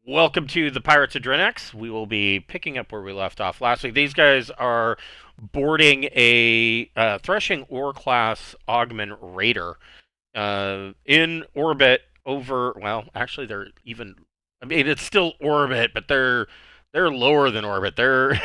Welcome to the Pirates of Drinax. We will be picking up where we left off last week. These guys are boarding a Threshing Oar class Oghman Raider in orbit over. Well, actually, they're even. I mean, it's still orbit, but they're lower than orbit. They're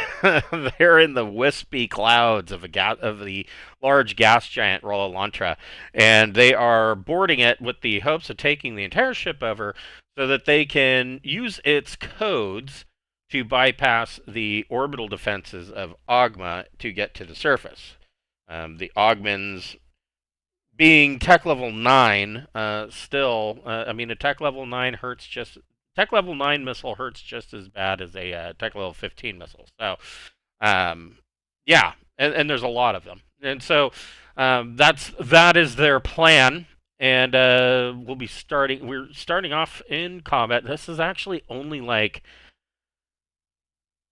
they're in the wispy clouds of the large gas giant Ra-La-Lantra, and they are boarding it with the hopes of taking the entire ship over, so that they can use its codes to bypass the orbital defenses of Oghma to get to the surface. The Oghmans being tech level 9, still, I mean, a tech level 9 hurts just. Tech level 9 missile hurts just as bad as a tech level 15 missile. So, um, yeah, and there's a lot of them. And so that is their plan. And we'll be starting. We're starting off in combat. This is actually only like,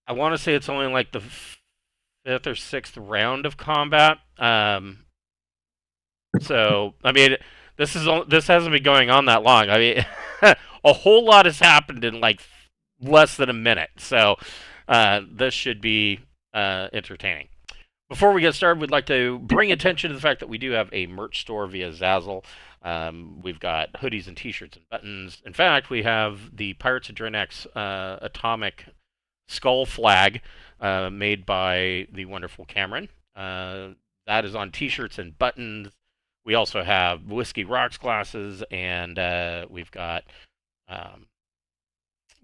I want to say it's only like the fifth or sixth round of combat. So I mean, this hasn't been going on that long. I mean, a whole lot has happened in like less than a minute. So this should be entertaining. Before we get started, we'd like to bring attention to the fact that we do have a merch store via Zazzle. We've got hoodies and T-shirts and buttons. In fact, we have the Pirates of Drinax atomic skull flag made by the wonderful Cameron. That is on T-shirts and buttons. We also have Whiskey Rocks glasses, and we've got um,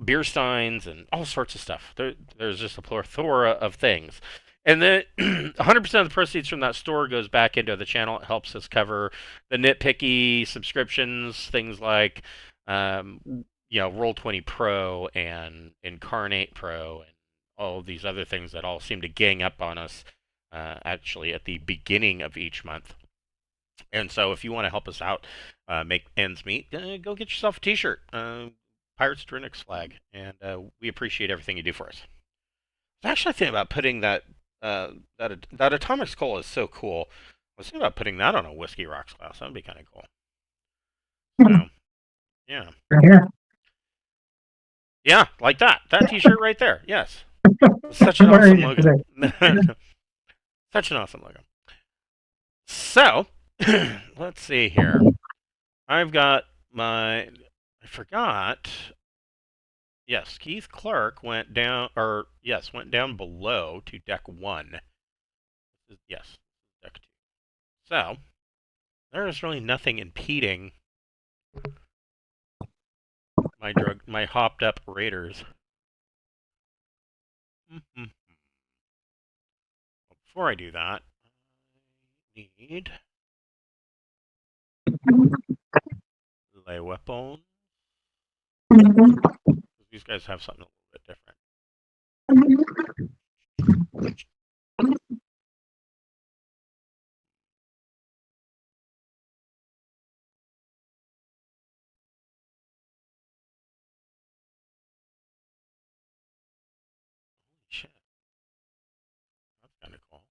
beer steins and all sorts of stuff. There's just a plethora of things. And then 100% of the proceeds from that store goes back into the channel. It helps us cover the nitpicky subscriptions, things like, Roll20 Pro and Incarnate Pro and all of these other things that all seem to gang up on us actually at the beginning of each month. And so if you want to help us out, make ends meet, go get yourself a t-shirt. Pirates Drinax flag. And we appreciate everything you do for us. I was actually thinking about putting that atomic skull is so cool. I was thinking about putting that on a Whiskey Rocks glass. That would be kind of cool. So, yeah. Yeah. Yeah, like that. That t-shirt right there. Yes. Such an awesome Very logo. interesting. Such an awesome logo. So, let's see here. I've got I forgot. Yes, Keith Clark went down, or yes, went down below to deck 1. Yes, deck 2. So, there is really nothing impeding my hopped up raiders. Before I do that, I need lay weapons. These guys have something a little bit different. Shit, that's kind of cool.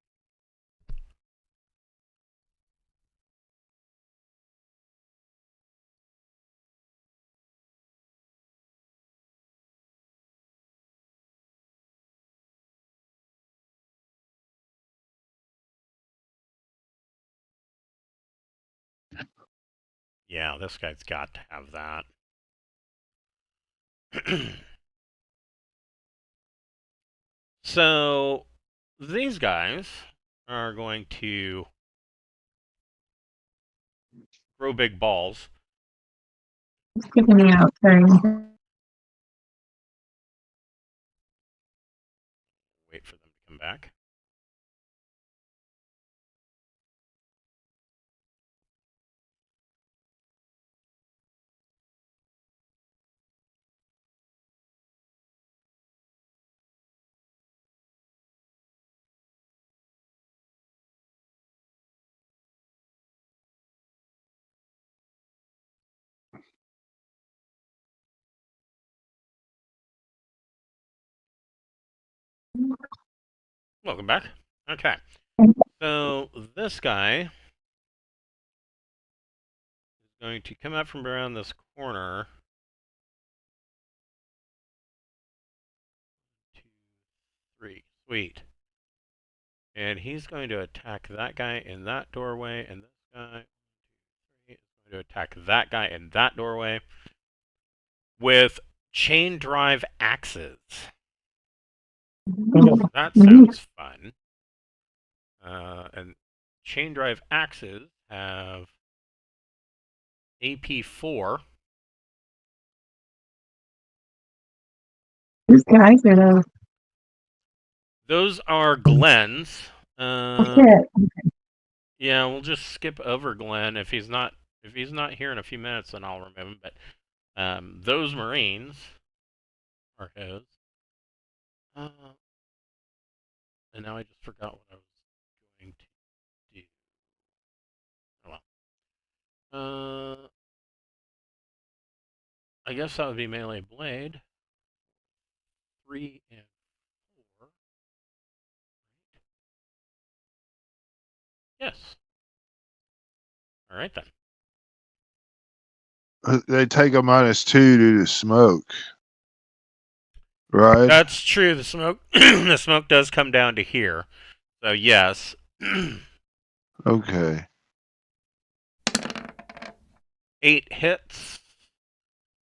Yeah, this guy's got to have that. So, these guys are going to grow big balls. It's kicking me out. Sorry. Wait for them to come back. Welcome back. Okay. So, this guy is going to come out from around this corner. 3. Sweet. And he's going to attack that guy in that doorway, and this guy, 3, is going to attack that guy in that doorway with chain drive axes. So that sounds fun. And chain drive axes have AP4. These guys are those. Those are Glenn's. Shit. Yeah, we'll just skip over Glenn. If he's not here in a few minutes, then I'll remove him. But those Marines are his. Uh, and now I just forgot what I was going to do. Oh well. I guess that would be melee blade. 3 and 4. Yes. All right then. They take a -2 due to smoke, right? That's true. The smoke, the smoke does come down to here. So yes. Okay. 8 hits.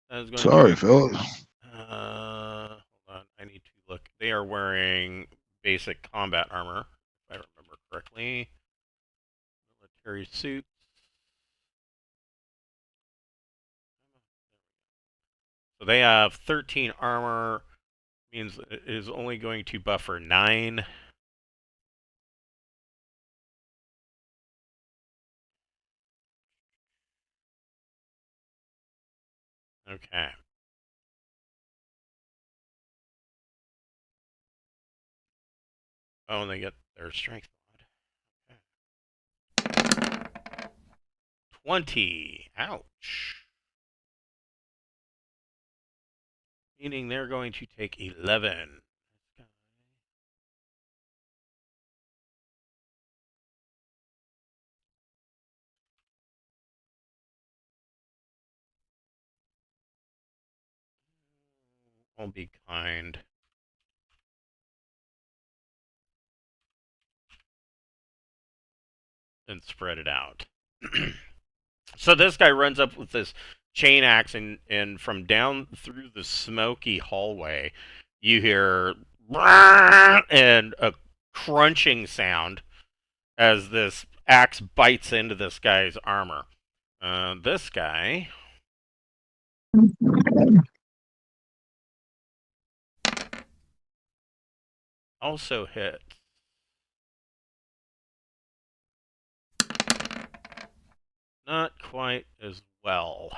That is going Sorry, to. fellas. Hold on. I need to look. They are wearing basic combat armor, if I remember correctly. Military suits. So they have 13 armor. Means it is only going to buffer 9. Okay. Oh, and they get their strength mod. Okay. 20. Ouch. Meaning they're going to take 11. I'll be kind. And spread it out. So this guy runs up with this chain axe, and from down through the smoky hallway, you hear and a crunching sound as this axe bites into this guy's armor. This guy also hits. Not quite as well.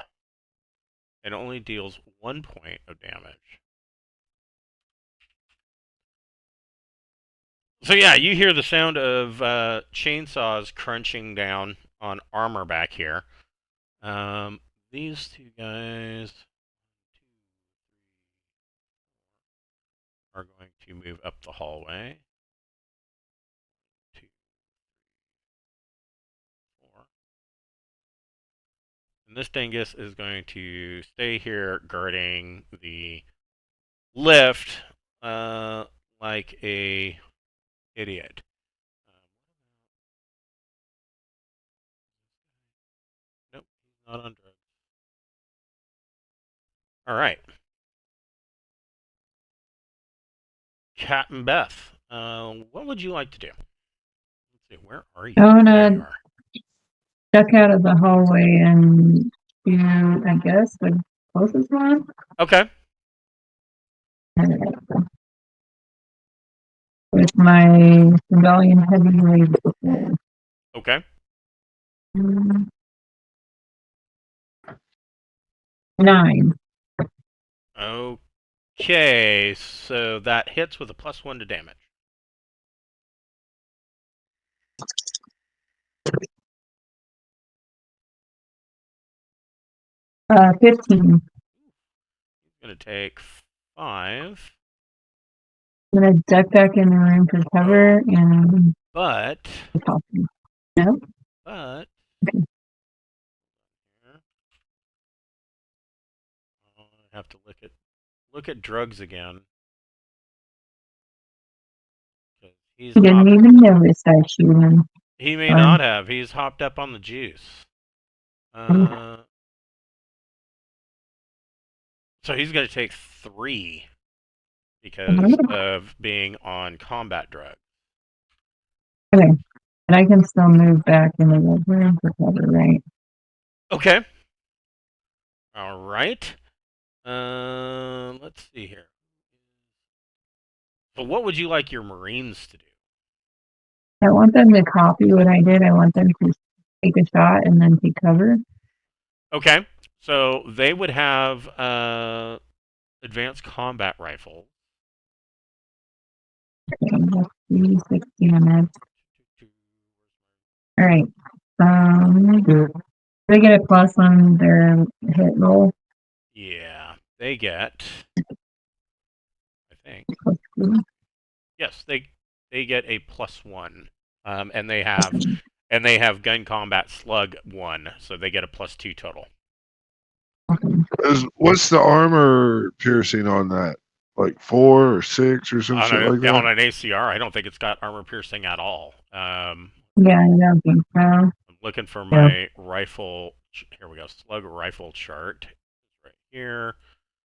It only deals 1 point of damage. So yeah, you hear the sound of chainsaws crunching down on armor back here. These two guys are going to move up the hallway. 2, 4. And this dingus is going to stay here guarding the lift like a idiot. Nope, he's not on drugs. All right. Captain Beth, what would you like to do? Let's see, where are you? I want There you to are. duck out of the hallway and do, I guess, the closest one. Okay. With my rebellion heavyweight. Okay. 9. Okay, so that hits with a +1 to damage. 15. He's going to take 5. I'm gonna duck back in the room for cover and But, no. but, Okay. I have to look at drugs again. He's He didn't hopped. even notice I shoot him. He may Darn. not have. He's hopped up on the juice. So he's going to take 3 because of being on combat drug. Okay. And I can still move back into the room for cover, right? Okay. All right. Let's see here. So what would you like your Marines to do? I want them to copy what I did. I want them to take a shot and then take cover. Okay. So they would have advanced combat rifle. Okay, let's see, 6 damage. All right. They get a plus on their hit roll. Yeah, they get. I think Plus 2. yes, they get a +1, and they have gun combat slug 1, so they get a +2 total. What's the armor piercing on that? Like 4 or 6 or some shit like On that? an ACR, I don't think it's got armor piercing at all. Yeah, I don't think so. I'm looking for my rifle. Here we go. Slug rifle chart. Right here.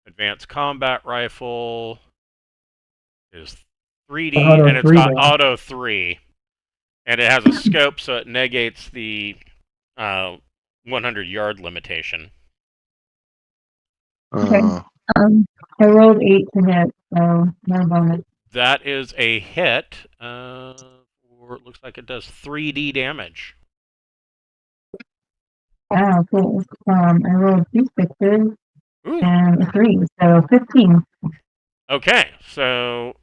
Advanced combat rifle is 3D, and it's got auto 3. And it has a scope, so it negates the 100-yard limitation. Okay. I rolled 8 to hit, so no bonus. That is a hit. Or it looks like it does 3D damage. Wow, cool. I rolled 2 6s Ooh. and a 3, so 15. Okay, so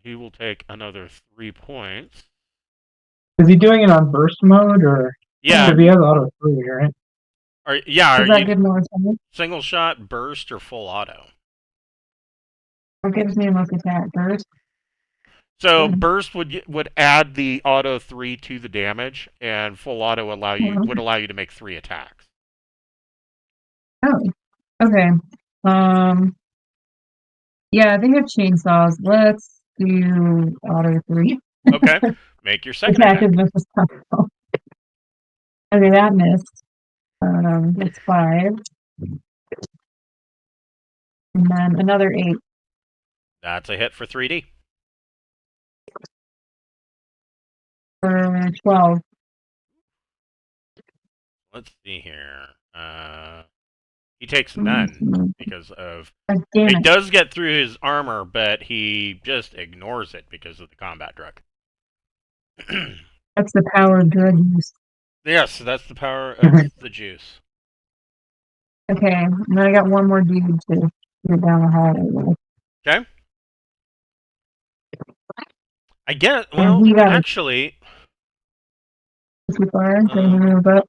he will take another 3 points. Is he doing it on burst mode or? Yeah. Because he has auto 3, right? Are Does that you give more damage? single shot, burst, or full auto? What gives me a most attack burst? So burst would add the auto 3 to the damage, and full auto would allow you to make 3 attacks. Oh, okay. Yeah, I think of chainsaws. Let's do auto 3. Okay, make your second Attack attack. as much as possible. Okay, that missed. That's 5. And then another 8. That's a hit for 3D. For 12. Let's see here. He takes none because of. Oh, damn He it. does get through his armor, but he just ignores it because of the combat drug. That's the power of drug use. Yes, that's the power of the juice. Okay, and then I got one more dude to get down the hallway. Okay. I get. Well, actually. Too far? Can you move up?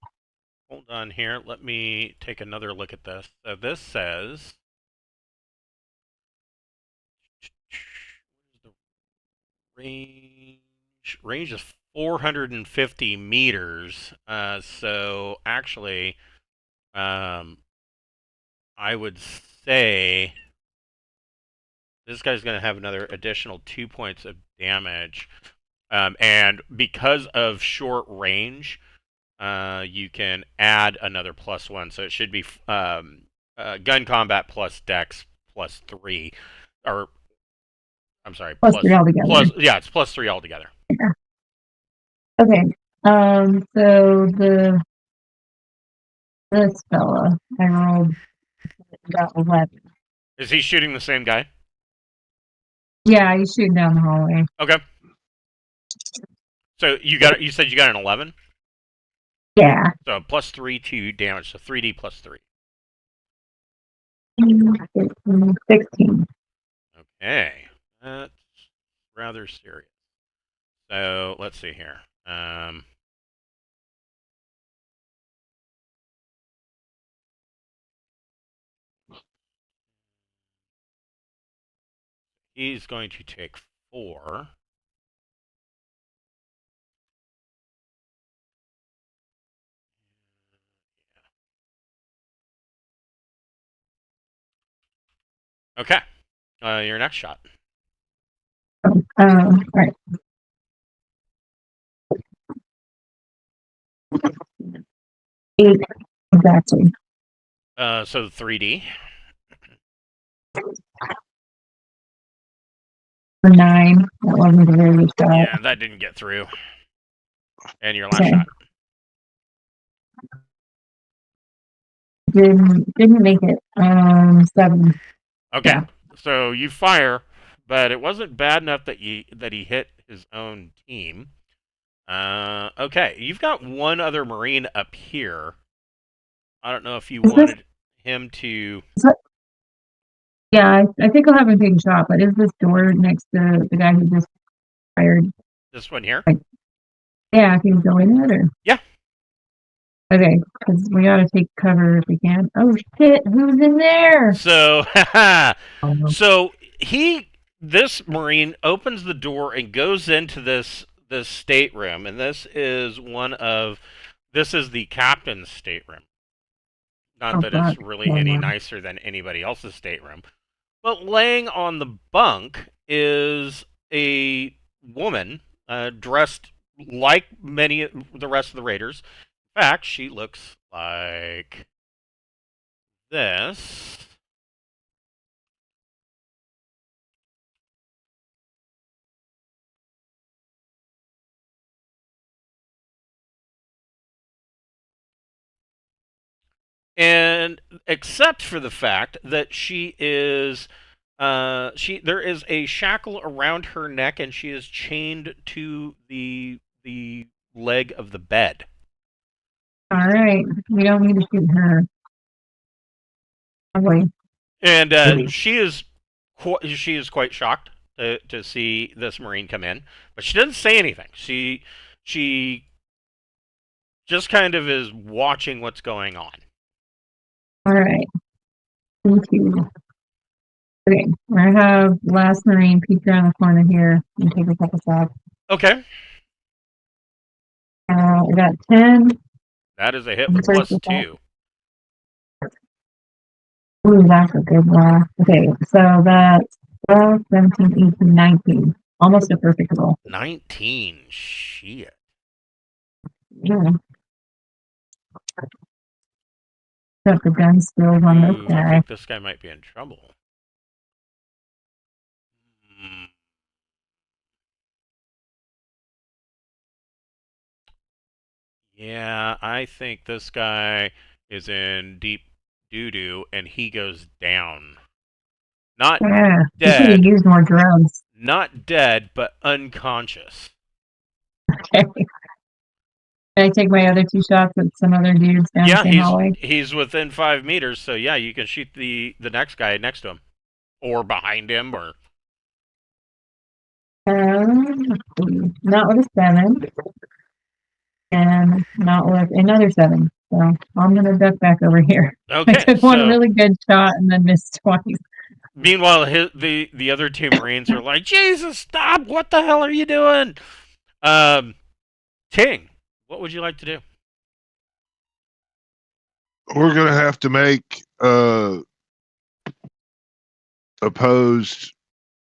Hold on here. Let me take another look at this. So this says. The range is 450 meters. So actually, I would say this guy's going to have another additional 2 points of damage. And because of short range, you can add another +1. So it should be gun combat plus dex plus 3. Or, I'm sorry, plus 3 altogether. Yeah, it's +3 altogether. Yeah. Okay. So this fella, I rolled got 11. Is he shooting the same guy? Yeah, he's shooting down the hallway. Okay. So you said you got an 11? Yeah. So +3 to damage, so 3D plus 3. 16. Okay. That's rather serious. So let's see here. He's going to take 4. Okay. Your next shot. All right. 8, exactly. So 3D. Or 9. That wasn't a very good shot. Yeah, that didn't get through. And your last Okay. shot. Didn't make it. 7. Okay. Yeah. So you fire, but it wasn't bad enough that he hit his own team. Okay, you've got one other Marine up here. I don't know if you wanted him to. Yeah, I think I'll have him take a shot, but is this door next to the guy who just fired? This one here? Yeah, can you go in it or? Yeah. Okay, because we gotta take cover if we can. Oh shit, who's in there? So, Oh, so this Marine opens the door and goes into this stateroom, and this is the captain's stateroom. Not that it's fuck. really Oh, any no. nicer than anybody else's stateroom. But laying on the bunk is a woman dressed like many of the rest of the Raiders. In fact, she looks like this. And except for the fact that she is there is a shackle around her neck and she is chained to the leg of the bed. All right, we don't need to shoot her. Probably. And she is quite shocked to see this Marine come in, but she doesn't say anything. She just kind of is watching what's going on. All right. Thank you. Okay, I have last Marine peek around the corner here and take a couple shots. Okay, I got 10. that is a hit with +2. Ooh, that's a good one. Okay, so that's 12, 17, 18, 19. Almost a perfect roll. 19. Shit. Yeah. Got the gun skills on this Ooh, I guy. think this guy might be in trouble. Hmm. Yeah, I think this guy is in deep doo-doo and he goes down. Not Yeah, he should have dead, used more drugs. but unconscious. Okay. Can I take my other 2 shots at some other dudes down the Yeah, same hallway? he's within 5 meters, so yeah, you can shoot the next guy next to him. Or behind him, or... Let's see. Not with a 7. And not with another 7. So I'm gonna duck back over here. I Okay, took one so... really good shot and then missed twice. Meanwhile, the other 2 Marines are like, Jesus, stop! What the hell are you doing? Ting, what would you like to do? We're gonna have to make opposed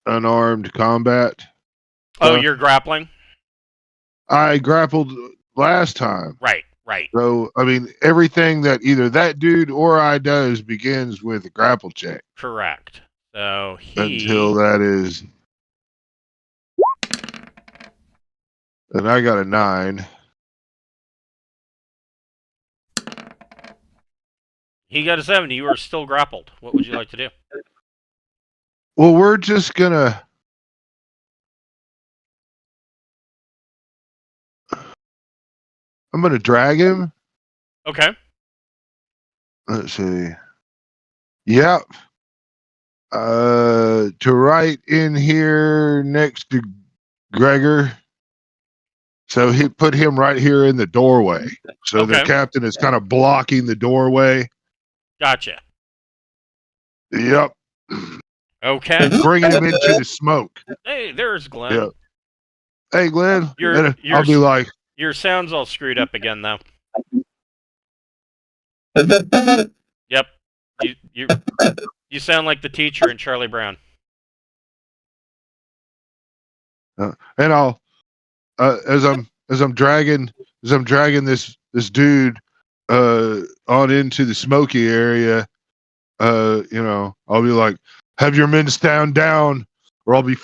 unarmed combat. Oh, you're grappling? I grappled last time. Right. So, I mean, everything that either that dude or I does begins with a grapple check. Correct. So Until that is. And I got a 9. He got a 7. You are still grappled. What would you like to do? Well, we're just gonna. I'm gonna drag him. Okay. Let's see. Yep. To right in here next to Gregor. So he put him right here in the doorway. So the Okay. captain is kind of blocking the doorway. Gotcha. Yep. Okay. Bringing him into the smoke. Hey, there's Glenn. Yep. Hey, Glenn. You're I'll be like, your sound's all screwed up again, though. Yep. You sound like the teacher in Charlie Brown. and I'll, as I'm as I'm dragging this dude on into the smoky area, I'll be like, have your men stand down, or I'll be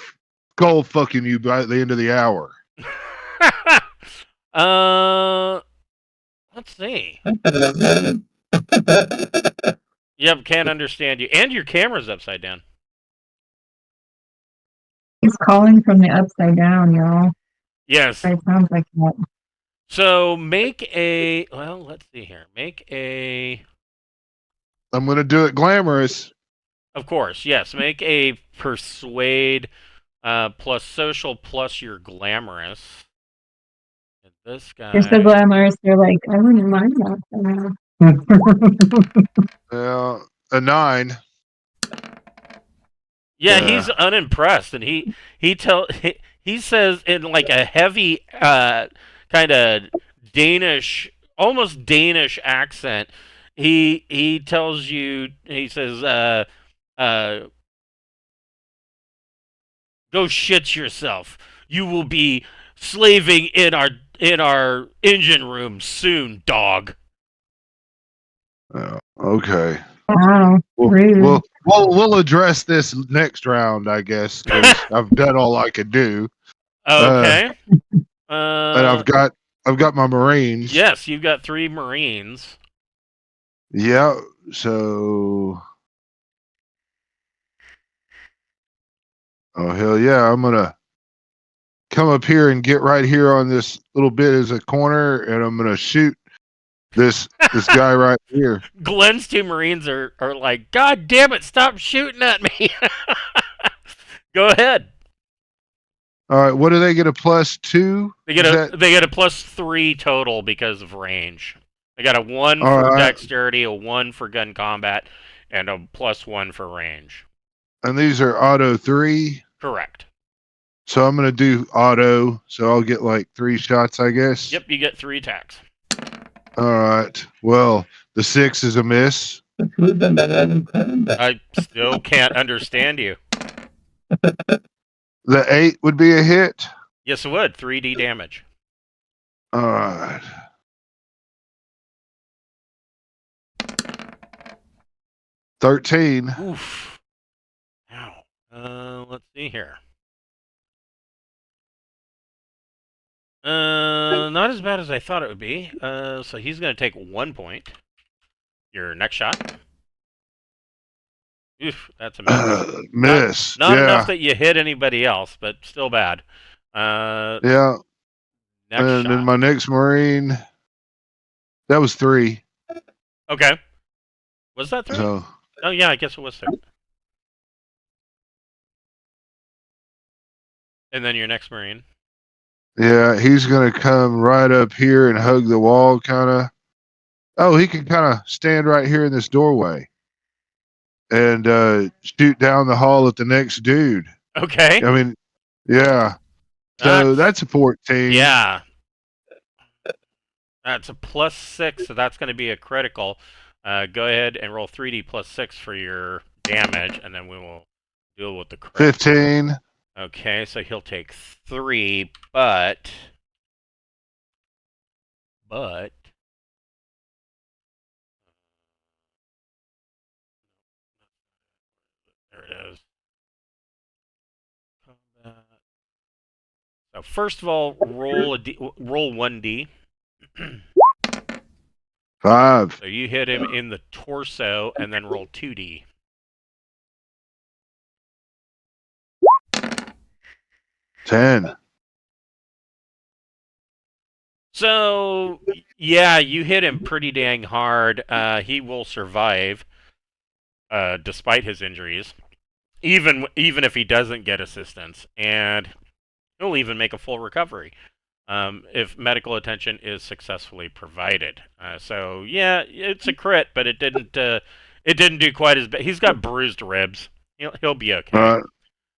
skull fucking you by the end of the hour. Let's see. Yep, can't understand you. And your camera's upside down. He's calling from the upside down, y'all. Yes. It sounds like that. So let's see here. I'm gonna do it glamorous. Of course, yes. Make a persuade plus social plus your glamorous. And this guy. You're so glamorous. You're like, I wouldn't mind that. Yeah, a 9. Yeah, he's unimpressed, and he says in like a heavy kind of Danish, almost Danish accent. He tells you, he says, go shit yourself. You will be slaving in our engine room soon, dog. Okay. Wow. Rude. We'll address this next round, I guess, because I've done all I could do. Okay. And I've got my Marines. Yes, you've got 3 Marines. Yeah. So. Oh hell yeah! I'm gonna come up here and get right here on this little bit as a corner, and I'm gonna shoot this guy right here. Glenn's 2 Marines are like, God damn it, stop shooting at me. Go ahead. All right, what do they get? A +2? They get a +3 total because of range. They got a 1 All for right. dexterity, a 1 for gun combat, and a +1 for range. And these are auto 3. Correct. So I'm gonna do auto. So I'll get like 3 shots, I guess. Yep, you get 3 attacks. All right. Well, the 6 is a miss. I still can't understand you. The 8 would be a hit. Yes, it would. 3d damage. All right. $13. Oof. Ow. Let's see here. Not as bad as I thought it would be. So he's going to take 1 point. Your next shot. Oof, that's a miss. Miss. Not yeah. enough that you hit anybody else, but still bad. Yeah. Next And shot. then my next Marine, that was 3. Okay. Was that 3? So Oh, yeah, I guess it was 3. And then your next Marine. yeah, he's gonna come right up here and hug the wall, kind of. Oh, he can kind of stand right here in this doorway and shoot down the hall at the next dude. Okay. I mean, yeah. So that's a 14. Yeah. That's a +6, so that's going to be a critical. Go ahead and roll 3d +6 for your damage, and then we will deal with the critical. 15. Okay, so he'll take 3, but there it is. Combat. So first of all, roll 1d. 5. So you hit him in the torso, and then roll 2d. 10. So yeah, you hit him pretty dang hard. He will survive, despite his injuries, even if he doesn't get assistance, and he'll even make a full recovery if medical attention is successfully provided. So yeah, it's a crit, but it didn't do quite as bad. He's got bruised ribs. He'll be okay. All right.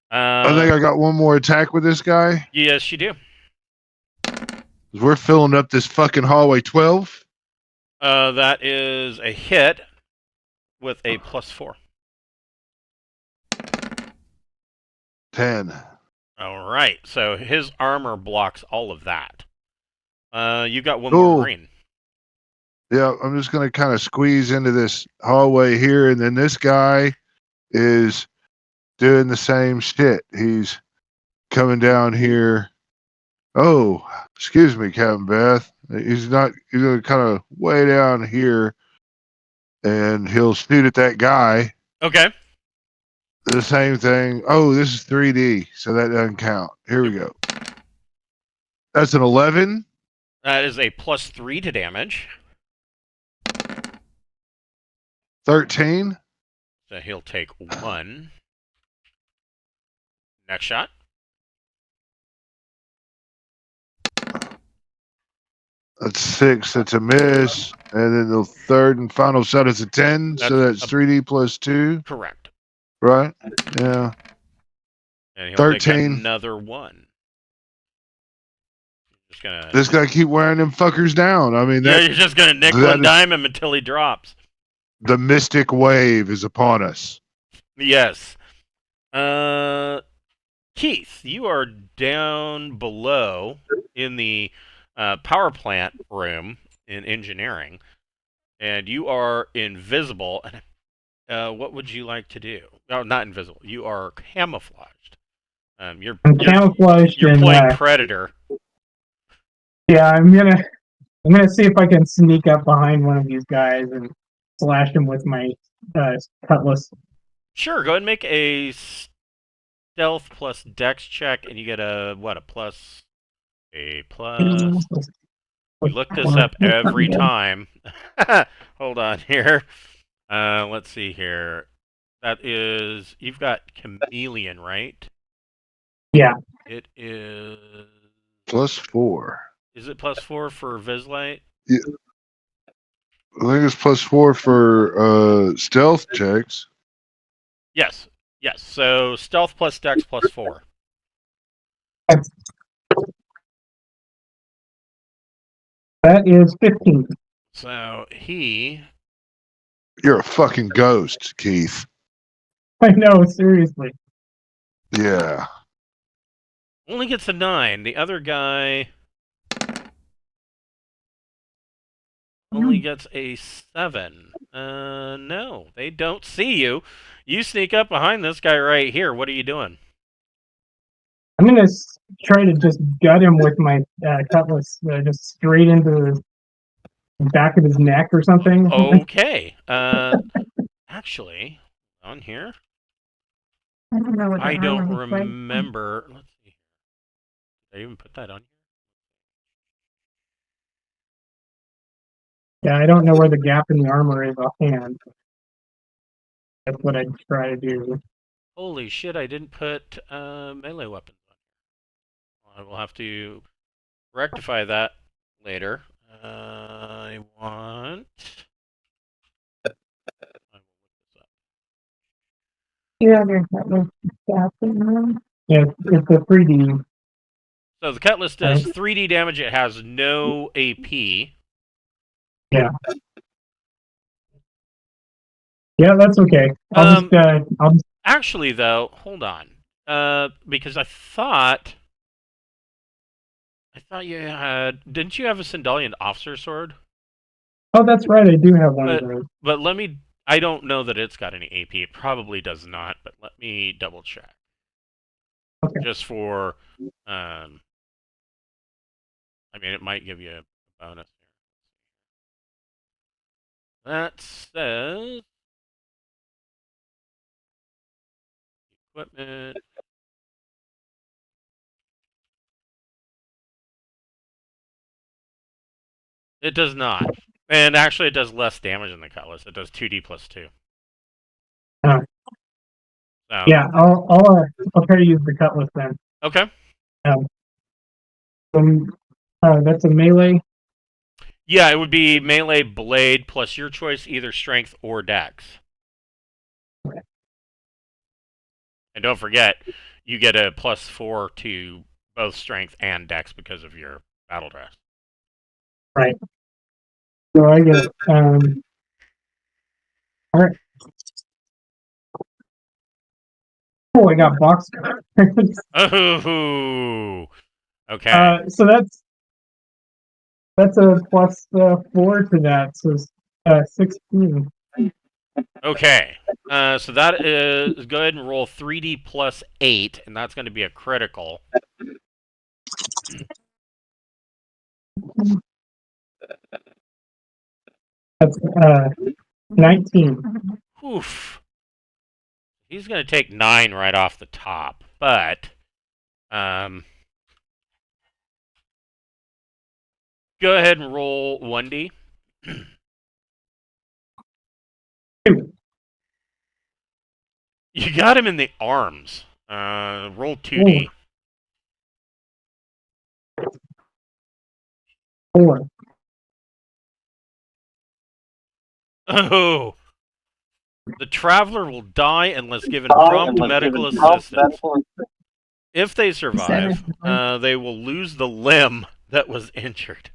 I think I got one more attack with this guy. Yes, you do. We're filling up this fucking hallway. 12. That is a hit with a +4. 10. All right. So his armor blocks all of that. You got one Cool. more green. Yeah, I'm just gonna kind of squeeze into this hallway here, and then this guy is doing the same shit. He's coming down here. Oh, excuse me, Captain Beth. He's not. He's gonna kind of way down here, and he'll shoot at that guy. Okay. The same thing. Oh, this is 3D, so that doesn't count. Here we go. That's an 11. That is a +3 to damage. 13. So he'll take 1. Next shot. That's 6. That's a miss. And then the third and final shot is a 10. So That's that's 3D plus 2. Correct. Right? Yeah. And he'll 13. take another 1. Just gonna. This guy keep wearing them fuckers down. I mean, Yeah, that, you're just gonna nickel that and is- dime him until he drops. the mystic wave is upon us. Yes. Keith, you are down below in the power plant room in engineering, and you are invisible. What would you like to do? No, not invisible. You are camouflaged. You're I'm camouflaged you're and playing Predator. yeah, I'm gonna see if I can sneak up behind one of these guys and slash him with my cutlass. Sure, go ahead and make a stealth plus dex check, and you get a plus. We look this up every time. Hold on here. Let's see here. That is, you've got chameleon, right? Yeah. It is. +4. Is it +4 for Vislight? Yeah. I think it's +4 for stealth checks. Yes. Yes. So stealth plus dex +4. That is 15. So he. You're a fucking ghost, Keith. I know, seriously. Yeah. Only gets a 9. The other guy only gets a 7. No, they don't see you. You sneak up behind this guy right here. What are you doing? I'm gonna try to just gut him with my cutlass, just straight into the back of his neck or something. Okay. Actually, on here, I don't know what the I don't armor looks like. remember. Let's see. Did I even put that on here? Yeah, I don't know where the gap in the armor is offhand. That's what I'd try to do. Holy shit! I didn't put melee weapons on here. I will have to rectify that later. I want. I will look this up. Yeah, there's that little gap in there. Yeah, it's a 3D. So the cutlass does 3D damage. It has no AP. Yeah. Yeah, that's okay. I'll just Actually, though, hold on. Because I thought you had. Didn't you have a Sindalian officer sword? Oh, that's right. I do have one of those. But let me. I don't know that it's got any AP. It probably does not. But let me double check. Okay. Just for. I mean, it might give you a bonus here. That says. Equipment. It does not. And actually, it does less damage than the cutlass. It does 2d plus 2. Oh. So, Yeah, I'll try to use the cutlass then. okay. That's a melee. Yeah, it would be melee blade plus your choice, either strength or dex. Okay. And don't forget, you get a +4 to both strength and dex because of your battle dress. Right. So I get all right. Oh, I got box cards. Oh, okay. So That's a plus 4 to that, so 16. Okay. So that is go ahead and roll 3d plus 8, and that's going to be a critical. That's 19. Oof. He's going to take 9 right off the top, but go ahead and roll 1d. You got him in the arms. Roll 2d. 4. Oh. The traveler will die unless given prompt medical assistance. If they survive, they will lose the limb that was injured.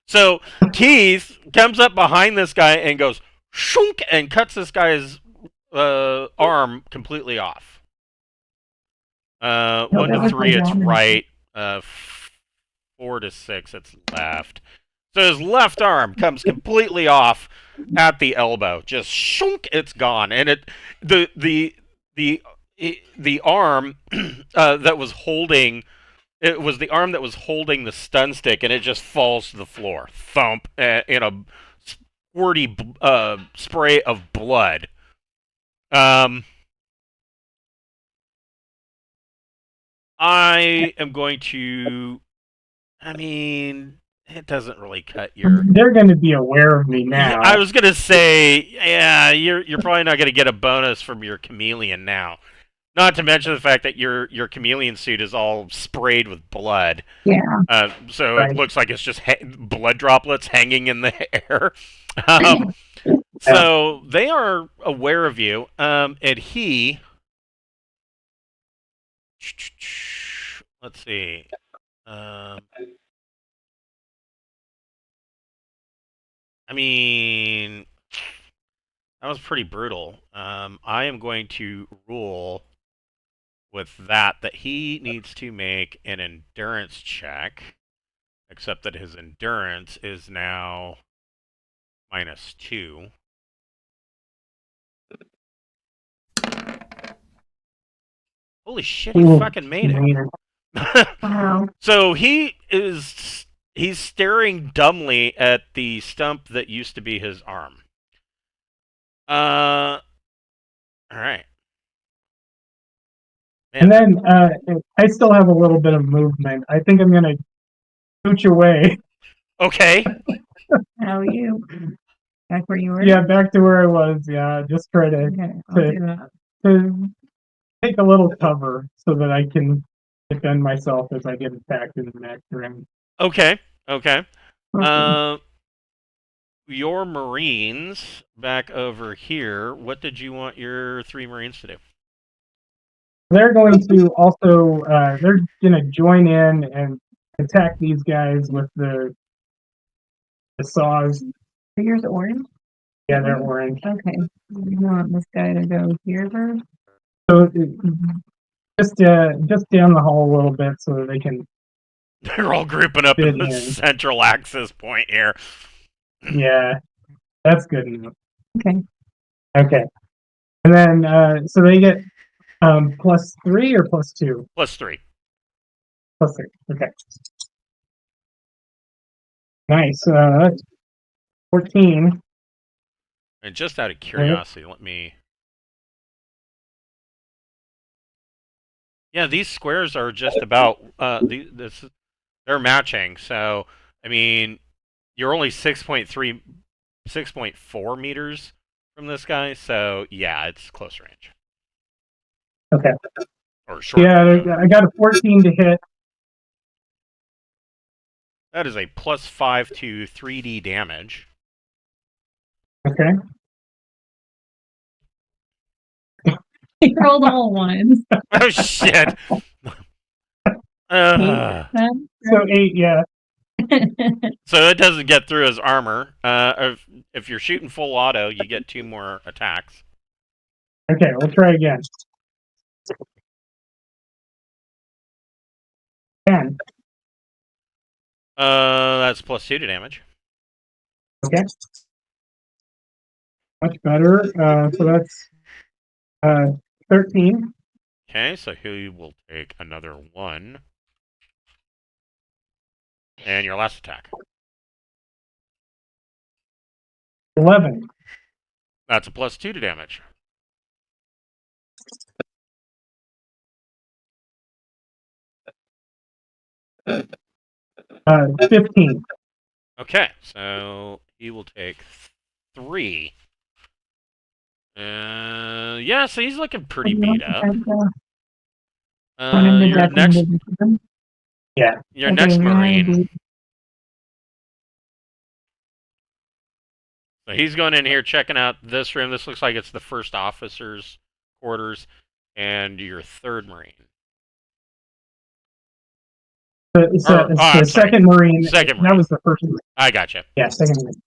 So Keith comes up behind this guy and goes shunk and cuts this guy's arm completely off. 1 to 3, it's right. 4 to 6, it's left. So his left arm comes completely off at the elbow. Just shunk, it's gone. And the arm that was holding it was the arm that was holding the stun stick, and it just falls to the floor, thump, in a squirty spray of blood. I am going to. I mean, it doesn't really cut your. They're going to be aware of me now. I was gonna say, yeah, you're probably not gonna get a bonus from your chameleon now. Not to mention the fact that your chameleon suit is all sprayed with blood. Yeah. So Right. it looks like it's just blood droplets hanging in the air. So they are aware of you, and he. Let's see. I mean, that was pretty brutal. I am going to rule with that he needs to make an endurance check, except that his endurance is now -2. Holy shit, he fucking made it. Wow. So he's staring dumbly at the stump that used to be his arm. All right. And then I still have a little bit of movement. I think I'm going to scooch away. Okay. How are you? Back where you were? Yeah, back to where I was. Yeah, just try to, Okay, I'll do that. to take a little cover so that I can defend myself as I get attacked in the next ring. Okay. Okay. Your Marines back over here. What did you want your 3 Marines to do? They're going to also, they're going to join in and attack these guys with the saws. So yours orange? Yeah, they're orange. Okay. You want this guy to go here first? So just down the hall a little bit so that they can. They're all grouping up in the in. central access point here. Yeah, that's good enough. Okay. Okay. And then, so they get +3 or +2? +3. +3. Okay. Nice. 14. And just out of curiosity, let me. Yeah, these squares are just about they're matching. So I mean, you're only 6.4 meters from this guy. So yeah, it's close range. Okay. Or short. Yeah, range. I got a 14 to hit. That is a +5 to 3D damage. Okay. He rolled all ones. Oh shit. So 8, yeah. So it doesn't get through his armor. If you're shooting full auto, you get 2 more attacks. Okay, we'll try again. 10. That's +2 to damage. Okay. Much better. So that's 13. Okay, so he will take another 1. And your last attack. 11. That's a +2 to damage. 15. Okay, so he will take 3. Yeah, so he's looking pretty beat up. Your next Yeah. Your next Marine. So he's going in here checking out this room. This looks like it's the first officer's quarters, and your third Marine. It's the second Marine. Second That Marine. was the first one. I gotcha. Yeah, second Marine.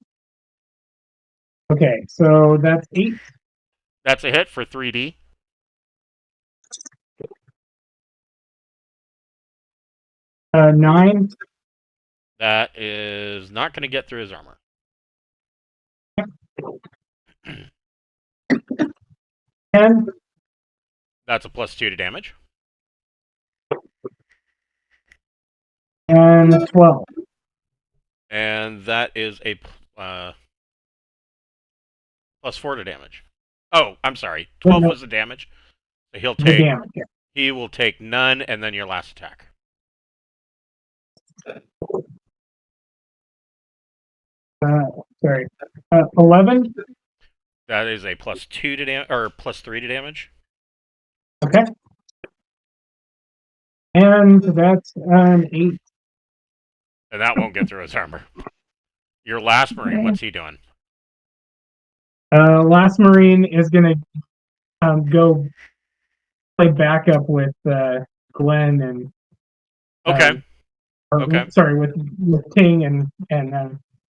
Okay, so that's 8. That's a hit for 3D. 9. That is not going to get through his armor. 10. That's a +2 to damage. And 12. And that is a +4 to damage. Oh, I'm sorry. 12 was the damage. So he'll take. Damage, yeah. He will take none, and then your last attack. Sorry. 11. That is a +2 to damage, or +3 to damage. Okay. And that's an 8. And that won't get through his armor. Your last Marine, what's he doing? Last Marine is going to go play backup with Glenn and. Okay. Okay. Sorry, with Ting and.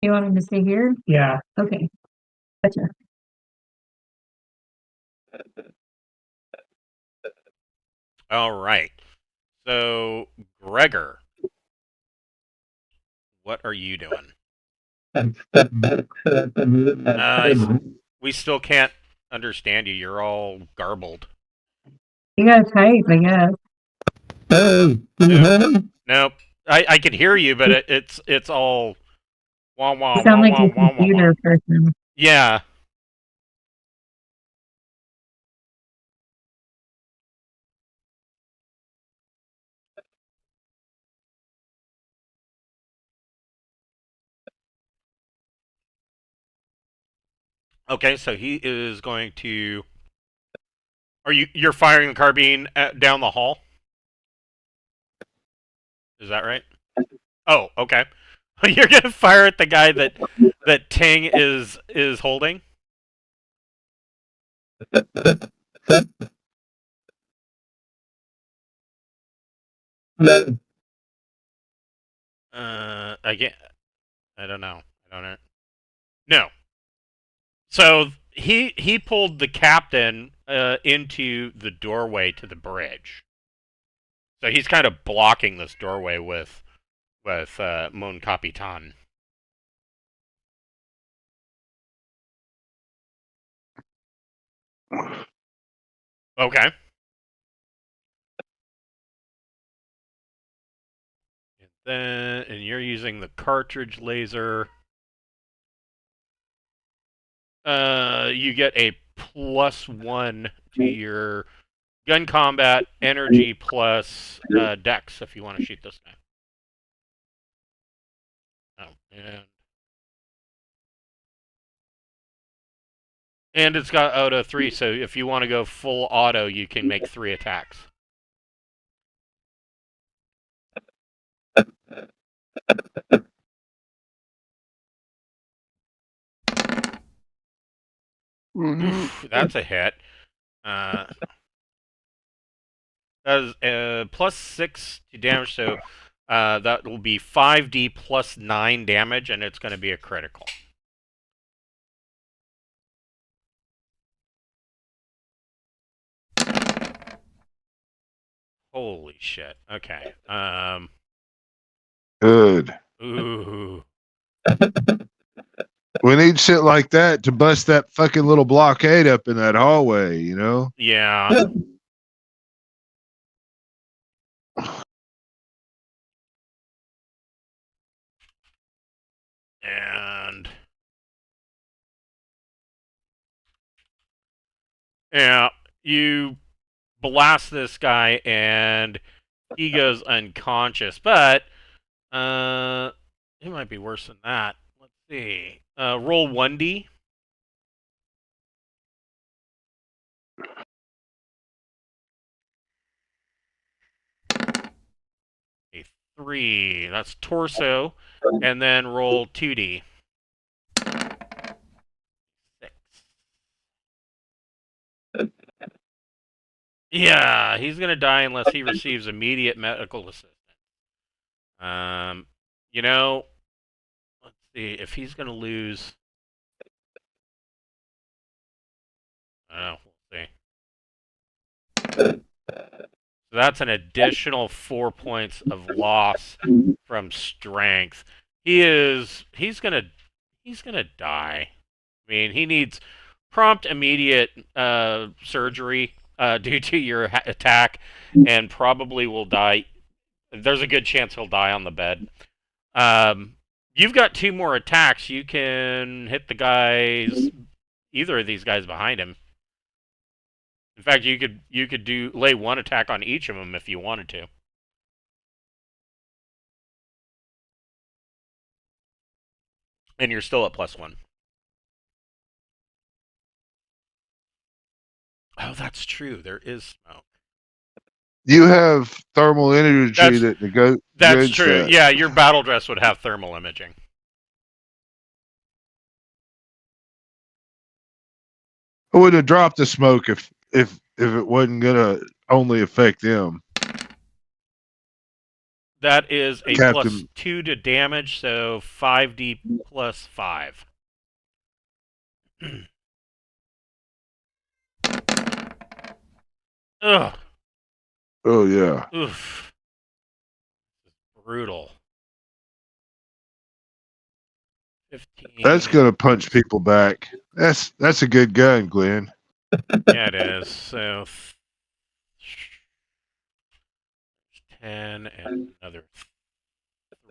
You want him to stay here? Yeah. Okay. Gotcha. All right. So, Gregor, what are you doing? We still can't understand you. You're all garbled. You gotta type, I guess. Nope. I can hear you, but it's all wah wah You sound wah like wah a wah wah. computer person. Yeah. Okay, so he is going to. You're firing the carbine down the hall? Is that right? Oh, okay. You're gonna fire at the guy that Ting is holding. I can't. I don't know. I don't know. No. So he pulled the captain into the doorway to the bridge. So he's kind of blocking this doorway with Mon Capitan. Okay. And you're using the cartridge laser. You get a +1 to your gun combat energy plus dex if you want to shoot this guy. Oh, and it's got auto 3, so if you want to go full auto, you can make 3 attacks. Oof, that's a hit. That is +6 to damage, so that will be 5d plus 9 damage, and it's going to be a critical. Holy shit. Okay. Good. Ooh. We need shit like that to bust that fucking little blockade up in that hallway, you know? Yeah. And yeah, you blast this guy and he goes unconscious, but it might be worse than that. Let's see. Roll 1d. A 3. That's torso. And then roll 2d. 6. Yeah, he's gonna die unless he receives immediate medical assistance. You know, let's see if he's gonna lose. I don't know. We'll see. So that's an additional 4 points of loss from strength. He's gonna die. I mean, he needs prompt, immediate surgery due to your attack, and probably will die. There's a good chance he'll die on the bed. You've got 2 more attacks. You can hit the guys, either of these guys behind him. In fact, you could lay 1 attack on each of them if you wanted to. And you're still at +1. Oh, that's true. There is smoke. You have thermal energy that That's negates true. that. Yeah, your battle dress would have thermal imaging. I would have dropped the smoke if it wasn't gonna only affect them. That is a Captain. +2 to damage, so 5d plus 5. Ugh. Oh yeah. Oof. Brutal. 15. That's gonna punch people back. That's a good gun, Glenn. Yeah, it is. So 10 and another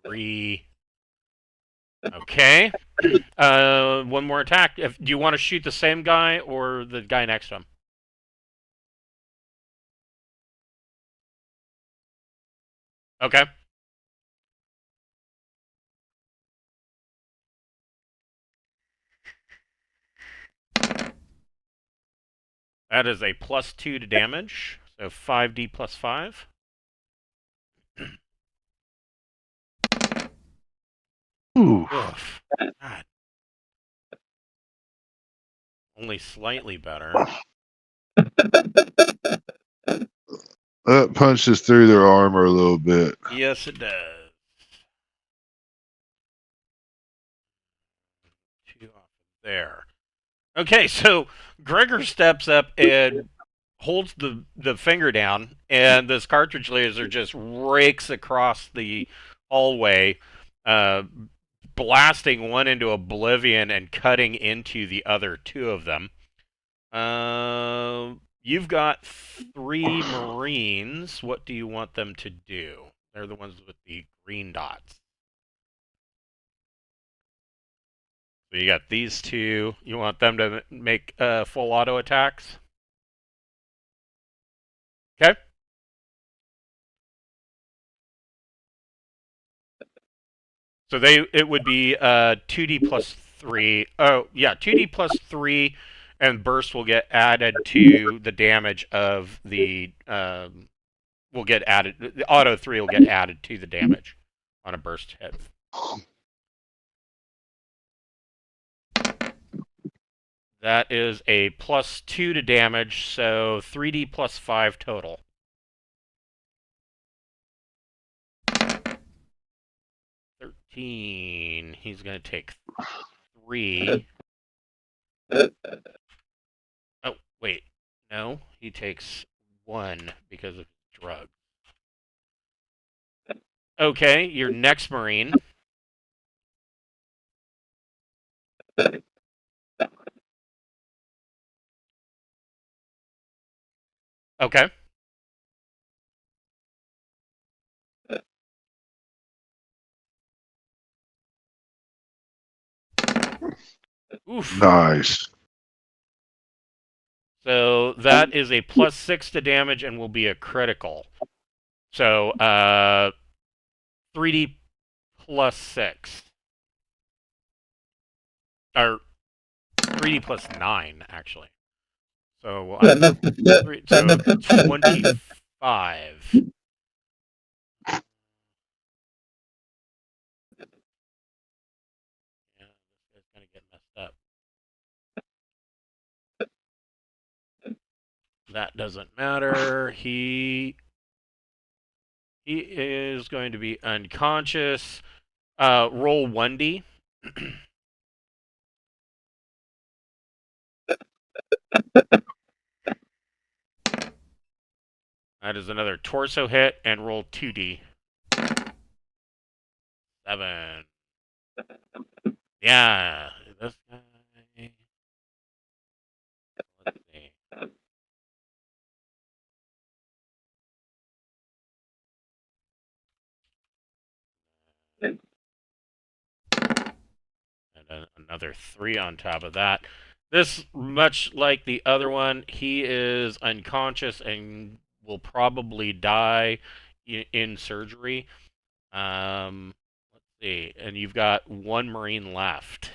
3. Okay. One more attack. Do you want to shoot the same guy or the guy next to him? Okay. That is a +2 to damage. So 5d plus 5. Ooh. Oof. God. Only slightly better. That punches through their armor a little bit. Yes, it does. 2 off there. Okay, so Gregor steps up and holds the finger down, and this cartridge laser just rakes across the hallway, blasting one into oblivion and cutting into the other 2 of them. You've got 3 Marines. What do you want them to do? They're the ones with the green dots. So you got these 2. You want them to make full auto attacks? Okay. So it would be 2d plus 3. Oh, yeah, 2d plus 3, and burst will get added to the damage of the will get added. The auto 3 will get added to the damage on a burst hit. That is a +2 to damage, so 3d plus 5 total. 13. He's going to take 3. Oh, wait. No, he takes 1 because of drugs. Okay, your next Marine. Okay. Oof. Nice. So that is a +6 to damage and will be a critical. So 3d +6. Or 3d +9, actually. So, so 25. Yeah, this guy's gonna get messed up. That doesn't matter. He is going to be unconscious. Roll 1d. That is another torso hit, and roll 2d. 7. Yeah, this guy. Let's see. And another 3 on top of that. This, much like the other one, he is unconscious and will probably die in surgery. Let's see. And you've got 1 Marine left.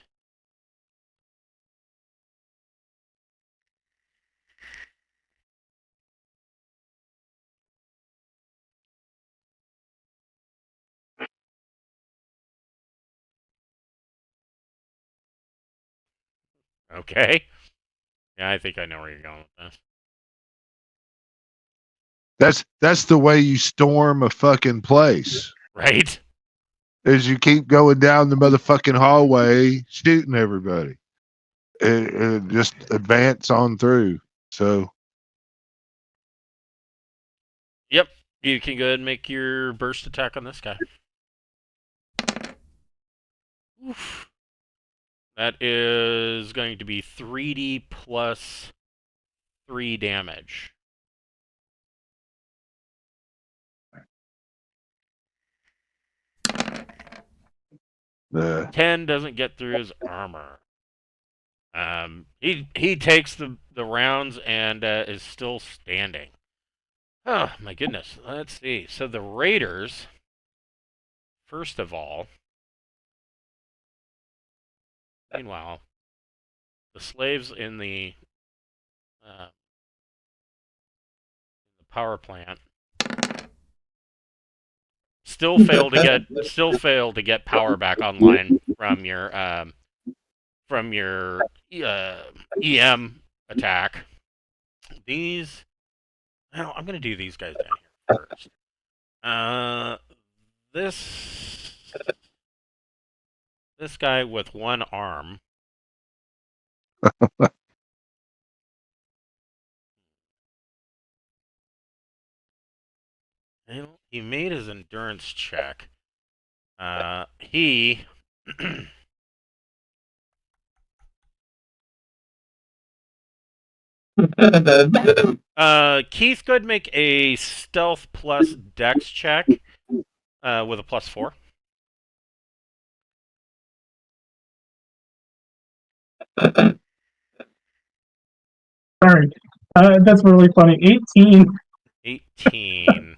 Okay. Yeah, I think I know where you're going with this. That's the way you storm a fucking place. Right? Is you keep going down the motherfucking hallway shooting everybody. It just advance on through. So Yep. You can go ahead and make your burst attack on this guy. Oof. That is going to be 3d plus 3 damage. the 10 doesn't get through his armor. He takes the rounds and is still standing. Oh my goodness. Let's see. So the raiders, first of all. Meanwhile, the slaves in the power plant still fail to get power back online from your EM attack. These, well, I'm gonna do these guys down here first. This guy with 1 arm. He made his endurance check. He Keith could make a stealth plus dex check with a +4. Sorry. That's really funny. 18. 18.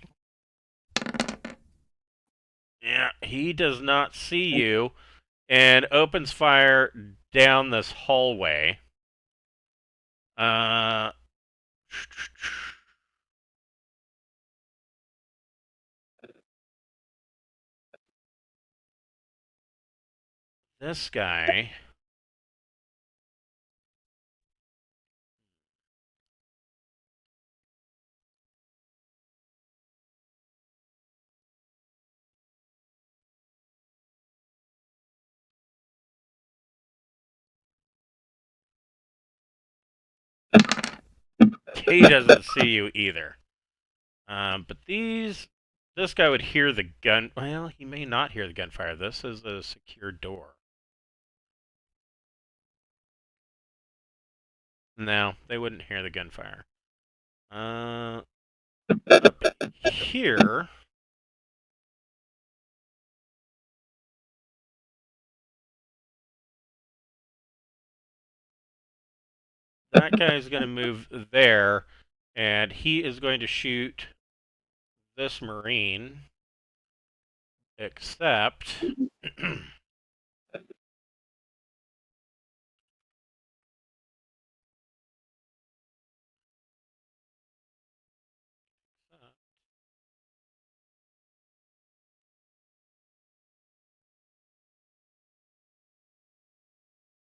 Yeah, he does not see you and opens fire down this hallway. This guy. He doesn't see you either. But this guy would hear the gun. Well, he may not hear the gunfire. This is a secure door. No, they wouldn't hear the gunfire. Up here. That guy's going to move there, and he is going to shoot this Marine, except...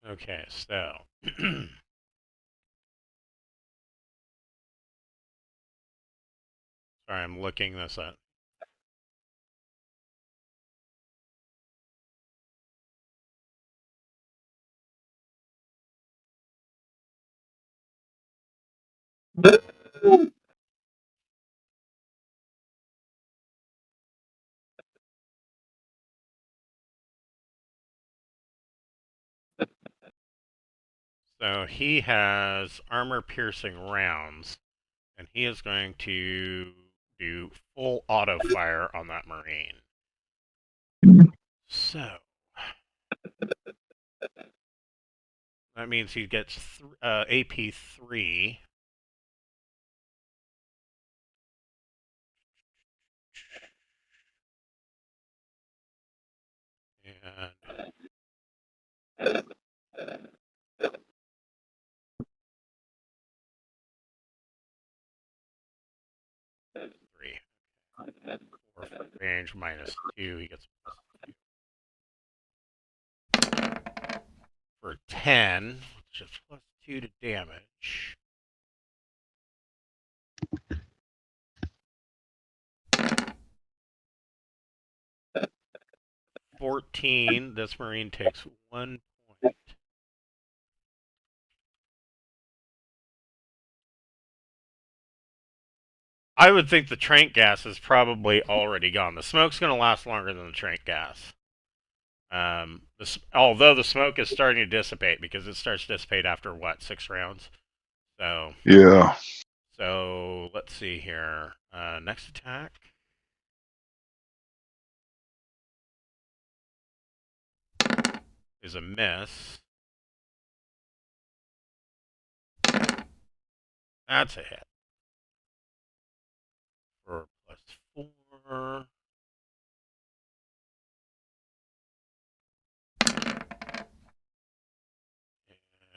Okay, so... Sorry, I'm looking this up. So he has armor-piercing rounds, and he is going to do full auto fire on that Marine. So that means he gets AP 3. And three. 4 for range minus 2. He gets for 10, which is plus 2 to damage. $14. This Marine takes 1 point. I would think the trank gas is probably already gone. The smoke's going to last longer than the trank gas. Although the smoke is starting to dissipate, because it starts to dissipate after, what, 6 rounds? So Yeah. So let's see here. Next attack. Is a miss. That's a hit. For +4.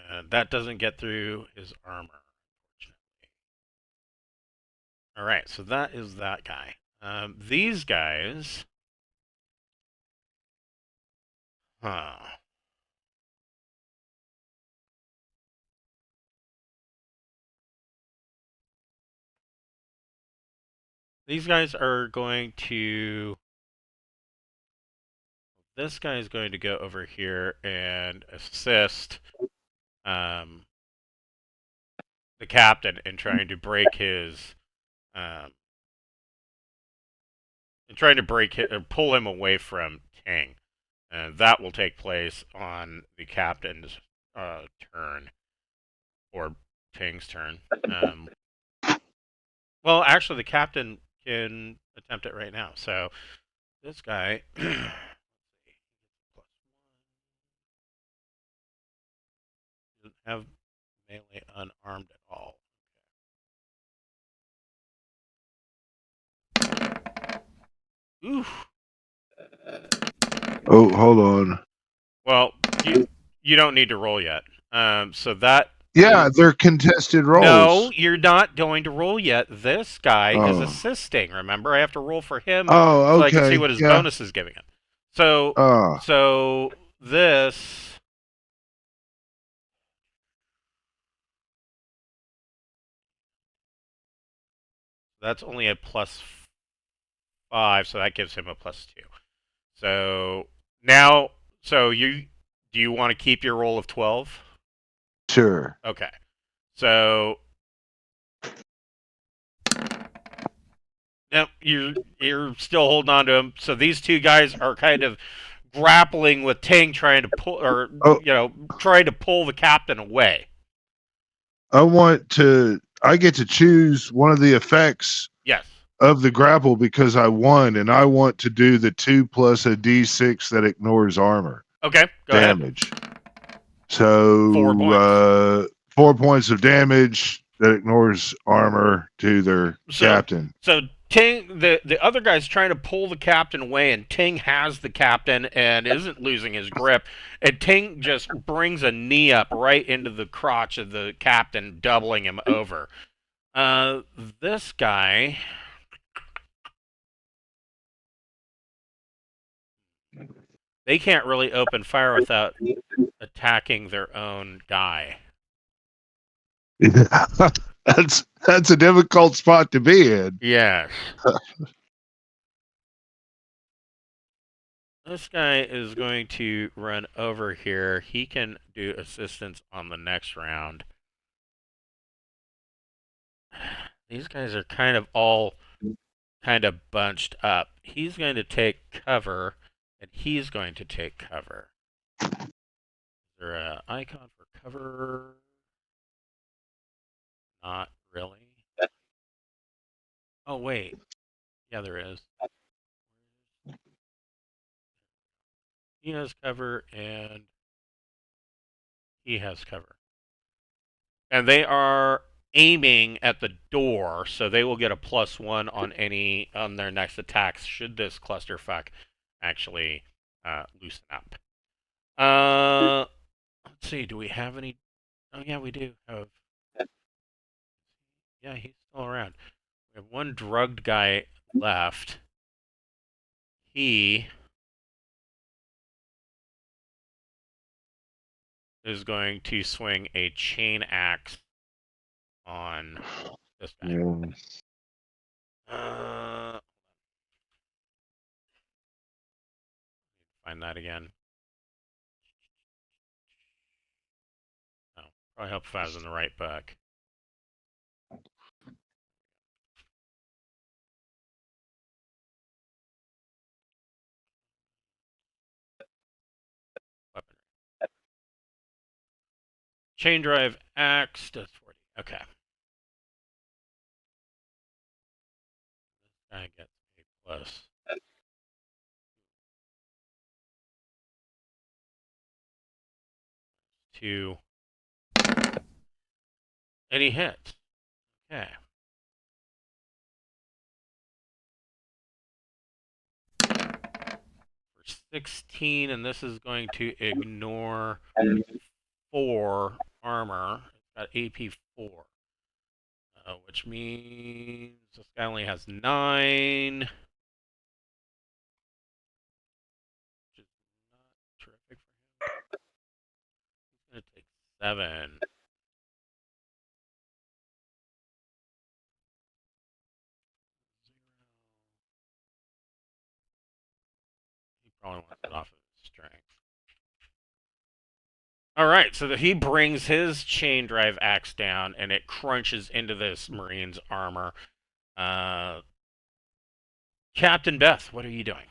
And that doesn't get through his armor, unfortunately. Alright, so that is that guy. These guys... Huh. These guys are going to... This guy is going to go over here and assist the captain in trying to break his... in trying to break it, or pull him away from Ting. And that will take place on the captain's turn. Or Ting's turn. Well, actually, the captain can attempt it right now. So, this guy... doesn't have melee unarmed at all. Oof. Oh, hold on. Well, you don't need to roll yet. So that... Yeah, they're contested rolls. No, you're not going to roll yet. This guy is Oh. assisting. Remember, I have to roll for him Oh, so okay. I can see what his bonus is giving him. So, so this... That's only a +5, so that gives him a +2. So now, do you want to keep your roll of 12? Sure. Okay. So now you're still holding on to him. So these two guys are kind of grappling with Ting, trying to pull, or trying to pull the captain away. I get to choose one of the effects Yes. of the grapple because I won, and I want to do the 2 plus a d6 that ignores armor Okay, go ahead. damage. So 4 points. 4 points of damage that ignores armor to their captain. So Ting, the other guy's trying to pull the captain away, and Ting has the captain and isn't losing his grip. And Ting just brings a knee up right into the crotch of the captain, doubling him over. This guy. They can't really open fire without attacking their own guy. That's a difficult spot to be in. Yes. This guy is going to run over here. He can do assistance on the next round. These guys are kind of all kind of bunched up. He's going to take cover, and he's going to take cover. Is there an icon for cover? Not really. Oh, wait. Yeah, there is. He has cover, and he has cover. And they are aiming at the door, so they will get a +1 on their next attacks should this clusterfuck actually loosen up. Let's see, do we have any? Oh yeah, we do have. Yeah, he's still around. We have one drugged guy left. He is going to swing a chain axe on this guy. Find that again. Oh, probably help if I was in the right book. Weapon. Chain drive axe does 40. Okay. This guy gets a plus. Two. And he hits. Okay. For 16, and this is going to ignore 4 armor. It's got AP 4. Which means this guy only has 9. Which is not terrific for him. He's going to take 7. He probably wants it off of his strength. Alright, so he brings his chain drive axe down, and it crunches into this Marine's armor. Captain Beth, what are you doing?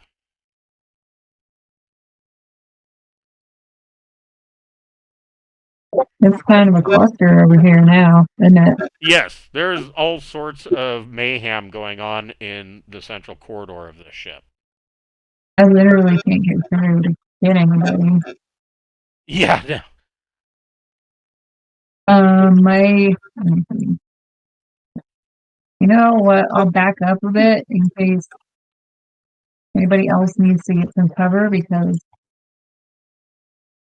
It's kind of a cluster over here now, isn't it? Yes, there's all sorts of mayhem going on in the central corridor of this ship. I literally can't get through to get anybody. Yeah, no. You know what? I'll back up a bit in case anybody else needs to get some cover because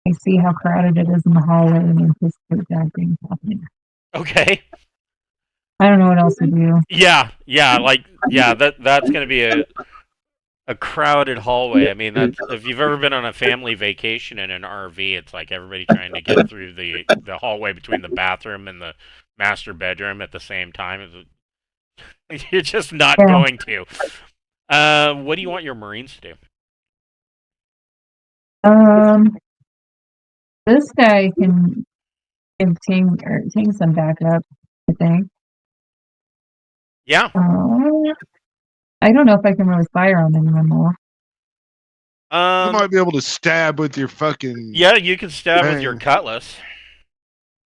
I see how crowded it is in the hallway and anticipate bad things happening. Okay. I don't know what else to do. Yeah, that's gonna be a crowded hallway. I mean, that's, if you've ever been on a family vacation in an RV, it's like everybody trying to get through the hallway between the bathroom and the master bedroom at the same time. You're just not going to. What do you want your Marines to do? This guy can give Ting some backup, I think. Yeah. I don't know if I can really fire on anyone more. You might be able to stab with your fucking. Yeah, you can stab with your cutlass.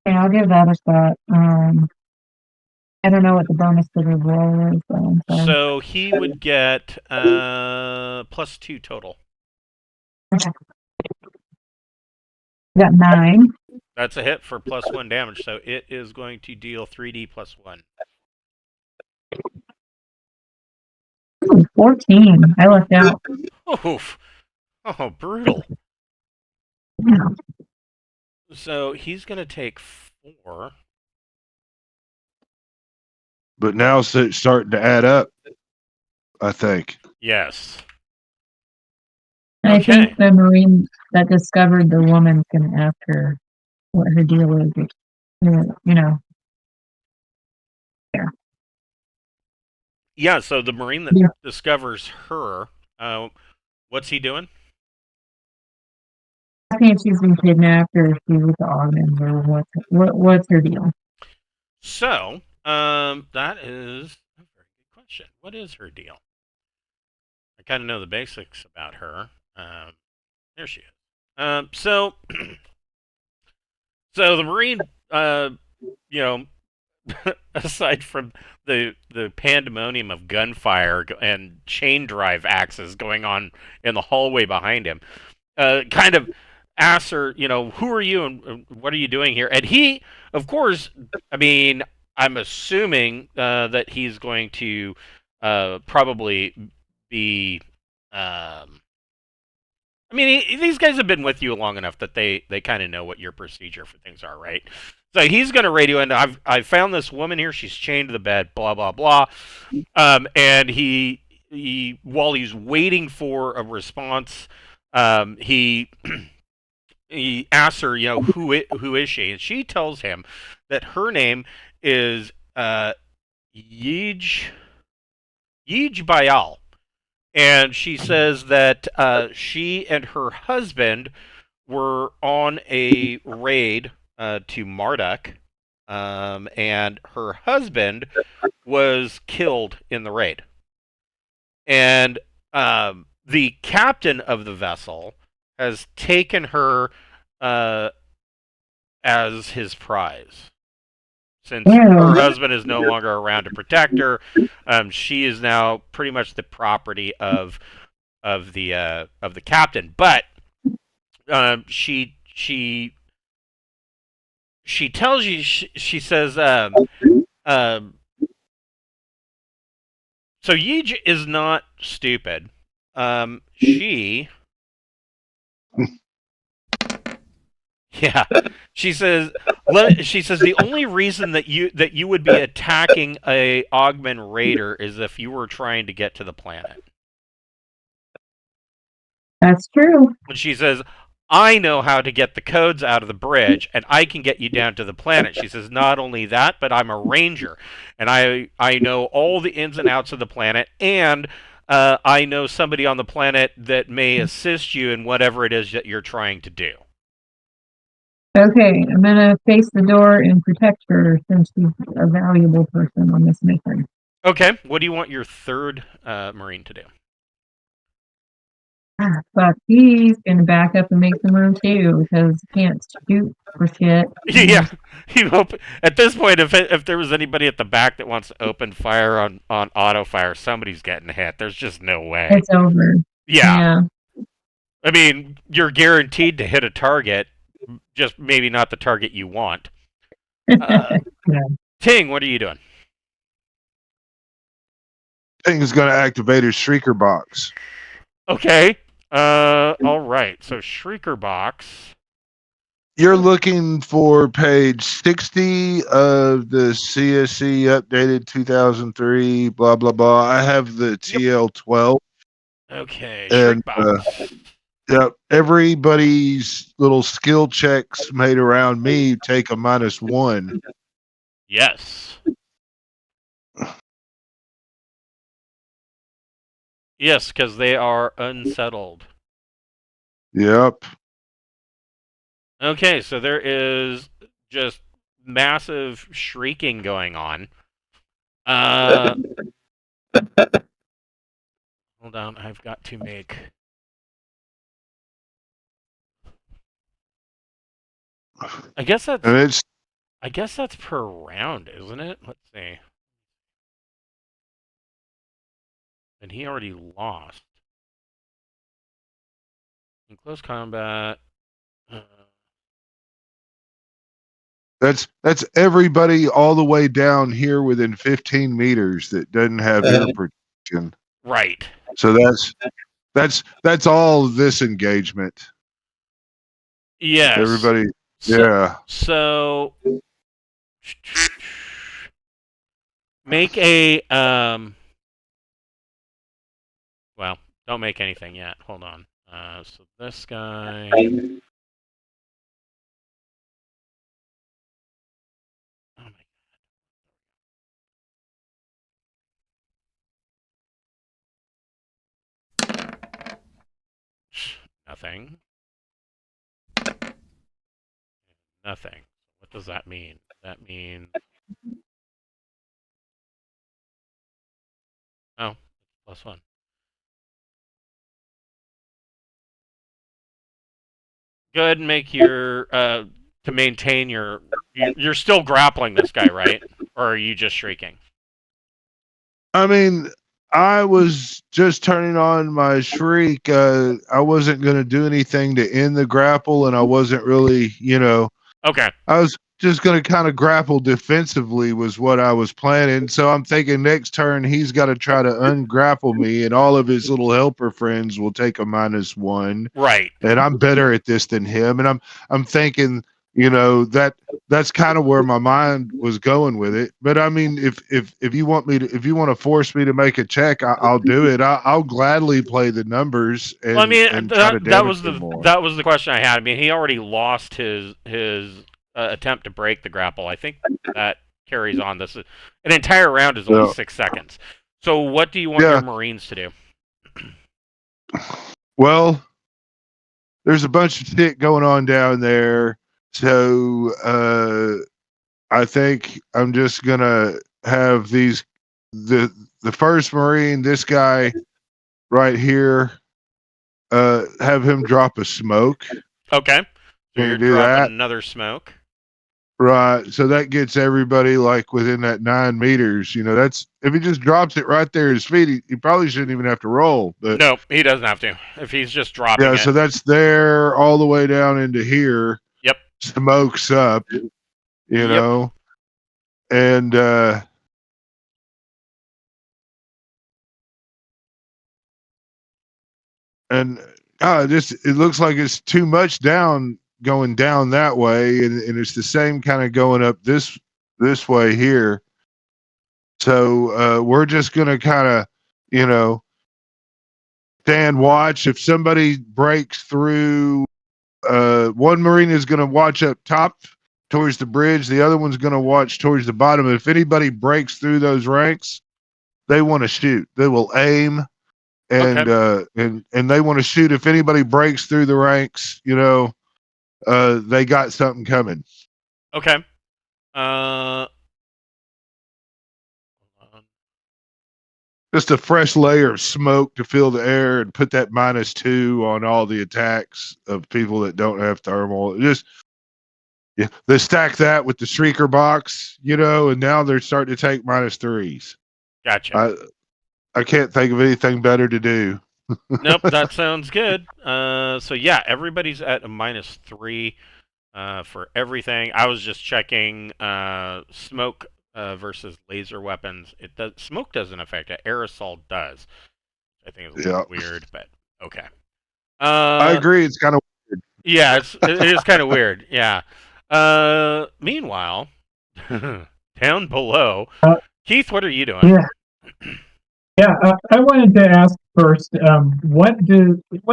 Yeah, I'll give that a shot. I don't know what the bonus to the roll is, So he would get +2 total. Okay. Got 9. That's a hit for +1 damage, so it is going to deal 3d +1. Ooh, 14. I left out. Oof. Oh, brutal. Yeah. So he's going to take 4. But now it's starting to add up, I think. Yes. And I Okay. think the Marine that discovered the woman's going to ask her what her deal is. You know. Yeah, so the Marine that Yeah. discovers her, what's he doing? I think she's been kidnapped or if she's with the Oghman or what's her deal? So, that is a very good question. What is her deal? I kind of know the basics about her. There she is. So, so the Marine, you know, aside from the pandemonium of gunfire and chain drive axes going on in the hallway behind him, kind of asks her, who are you and what are you doing here? And he, of course, I mean, I'm assuming that he's going to probably be. I mean, these guys have been with you long enough that they kind of know what your procedure for things are, right? So he's going to radio in. I've found this woman here. She's chained to the bed. Blah blah blah. And he while he's waiting for a response, he he asks her, who is she? And she tells him that her name is Ydj Byal. And she says that she and her husband were on a raid to Marduk, and her husband was killed in the raid. And the captain of the vessel has taken her as his prize. Since her husband is no longer around to protect her, she is now pretty much the property of the captain. But she tells you, she says, so Ydj is not stupid. She Yeah, she says. She says the only reason that you would be attacking a Oghman raider is if you were trying to get to the planet. That's true. And she says, I know how to get the codes out of the bridge, and I can get you down to the planet. She says, not only that, but I'm a ranger, and I know all the ins and outs of the planet, and I know somebody on the planet that may assist you in whatever it is that you're trying to do. Okay, I'm gonna face the door and protect her since she's a valuable person on this mission. Okay, what do you want your third Marine to do? Fuck, he's gonna back up and make some room too because he can't shoot for shit. Yeah, at this point, if there was anybody at the back that wants to open fire on auto fire, somebody's getting hit. There's just no way. It's over. Yeah. I mean, you're guaranteed to hit a target, just maybe not the target you want. Yeah. Ting, what are you doing? Ting is going to activate his shrieker box. Okay. All right. So Shrieker box. You're looking for page 60 of the CSC updated 2003, blah, blah, blah. I have the TL12. Okay, And, Shriek box. Yep, everybody's little skill checks made around me take a -1. Yes. Yes, because they are unsettled. Yep. Okay, so there is just massive shrieking going on. Hold on, I've got to make... I guess that's... And I guess that's per round, isn't it? Let's see. And he already lost. In close combat. That's everybody all the way down here within 15 meters that doesn't have ear protection. Right. So that's all this engagement. Yes. Everybody, So, yeah. So make a well, don't make anything yet. Hold on. So this guy. Oh my god. Nothing. Nothing. What does that mean? That means oh, +1. Go ahead and make your to maintain your. You're still grappling this guy, right? Or are you just shrieking? I mean, I was just turning on my shriek. I wasn't going to do anything to end the grapple, and I wasn't really, Okay. I was just going to kind of grapple defensively was what I was planning. So I'm thinking next turn he's got to try to ungrapple me, and all of his little helper friends will take a -1. Right. And I'm better at this than him. And I'm thinking, that's kind of where my mind was going with it. But I mean, if you want to force me to make a check, I'll do it. I'll gladly play the numbers and, Well, I mean, and try to damage him more. That was the question I had. I mean, he already lost his attempt to break the grapple. I think that carries on. An entire round is only 6 seconds. So what do you want your Marines to do? Well, there's a bunch of shit going on down there. So I think I'm just gonna have the first Marine, this guy right here, have him drop a smoke. Okay. So you're dropping another smoke. Right. So that gets everybody like within that 9 meters. That's if he just drops it right there at his feet, he probably shouldn't even have to roll. But no, he doesn't have to. If he's just dropping it. So that's there all the way down into here. Yep. Smokes up, know. And it looks like it's too much going down that way, and it's the same kind of going up this way here. So we're just gonna kind of stand watch. If somebody breaks through, one Marine is gonna watch up top towards the bridge, the other one's gonna watch towards the bottom. If anybody breaks through those ranks, they want to shoot. They will aim. And and they want to shoot. If anybody breaks through the ranks, they got something coming. Okay. Just a fresh layer of smoke to fill the air and put that -2 on all the attacks of people that don't have thermal. They stack that with the Shrieker box, and now they're starting to take -3s. Gotcha. I can't think of anything better to do. Nope, that sounds good. So yeah, everybody's at a -3 for everything. I was just checking smoke versus laser weapons. Smoke doesn't affect it. Aerosol does. I think it's a little weird, but okay. I agree. It's kind of weird. Yeah, it is kind of weird. Yeah. Meanwhile, down below, Keith, what are you doing? Yeah, I wanted to ask first, what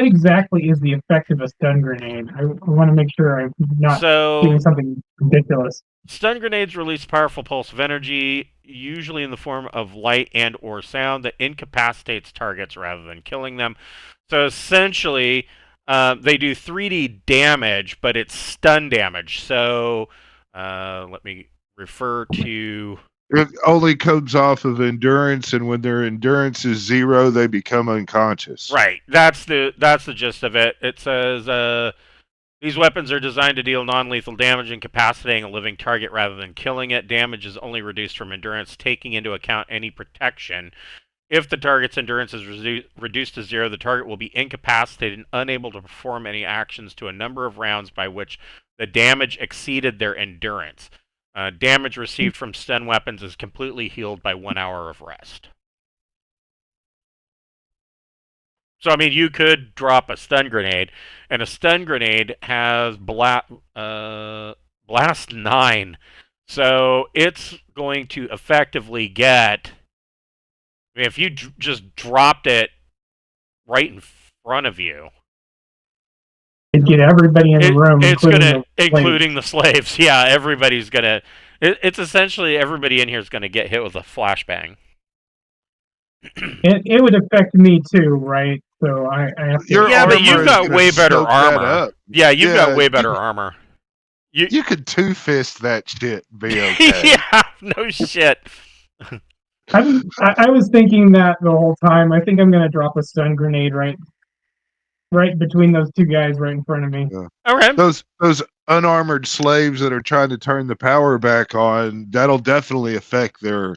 exactly is the effect of a stun grenade? I want to make sure I'm not doing something ridiculous. Stun grenades release a powerful pulse of energy, usually in the form of light and or sound, that incapacitates targets rather than killing them. So essentially, they do 3D damage, but it's stun damage. So let me refer to... It only comes off of endurance, and when their endurance is 0, they become unconscious. Right. That's the gist of it. It says the These weapons are designed to deal non-lethal damage, incapacitating a living target rather than killing it. Damage is only reduced from endurance, taking into account any protection. If the target's endurance is reduced to 0, the target will be incapacitated and unable to perform any actions to a number of rounds by which the damage exceeded their endurance. Damage received from stun weapons is completely healed by 1 hour of rest. So, I mean, you could drop a stun grenade, and a stun grenade has blast 9. So, it's going to effectively get... I mean, if you just dropped it right in front of you... It'd get everybody in the room, including the slaves. Yeah, everybody's going to... It's essentially everybody in here is going to get hit with a flashbang. It would affect me too, right? So I have to... Yeah, but you've got way better armor. Yeah, you've got way better armor. You could two-fist that shit, be okay. Yeah, no shit. I was thinking that the whole time. I think I'm going to drop a stun grenade right between those two guys right in front of me. Yeah. Okay. Those unarmored slaves that are trying to turn the power back on, that'll definitely affect their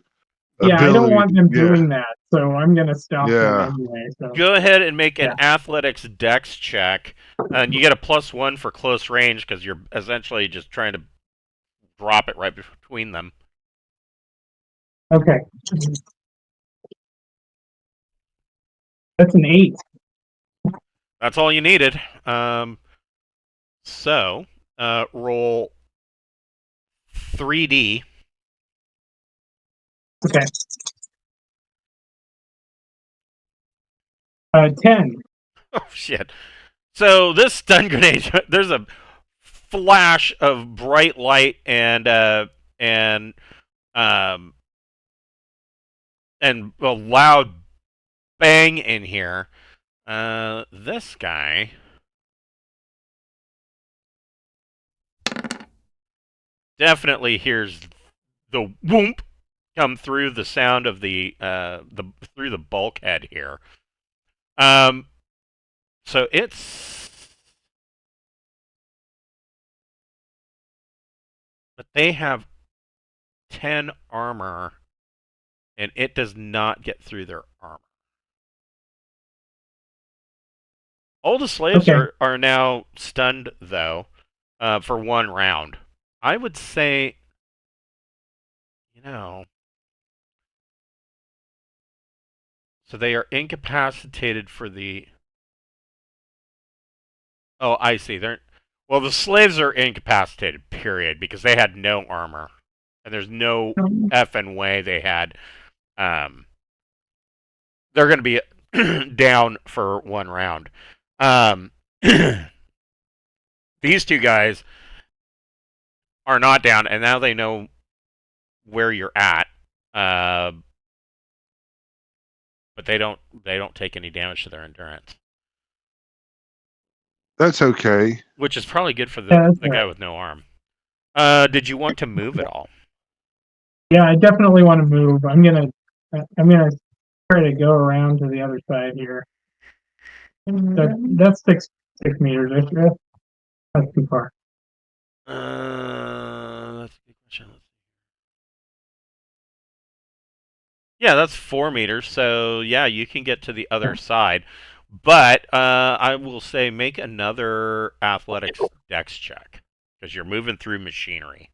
ability. I don't want them doing that, so I'm going to stop them anyway. So. Go ahead and make an athletics dex check, and you get a +1 for close range because you're essentially just trying to drop it right between them. Okay. That's an 8. That's all you needed. So, roll 3D. Okay. 10. Oh, shit. So, this stun grenade, there's a flash of bright light and a loud bang in here. This guy definitely hears the whoomp come through the sound of the through the bulkhead here. So but they have 10 armor, and it does not get through their armor. All the slaves are now stunned, though, for 1 round. I would say, so they are incapacitated for the... Oh, I see. Well, the slaves are incapacitated, period, because they had no armor. And there's no effing way they had... they're going to be down for 1 round. These two guys are not down, and now they know where you're at. But they don't take any damage to their endurance. That's okay. Which is probably good for the guy with no arm. Did you want to move at all? Yeah, I definitely want to move. I'm gonna try to go around to the other side here. That's 6 meters. That's too far. That's a good question. Yeah, that's 4 meters. So yeah, you can get to the other side. But I will say make another athletics dex check because you're moving through machinery.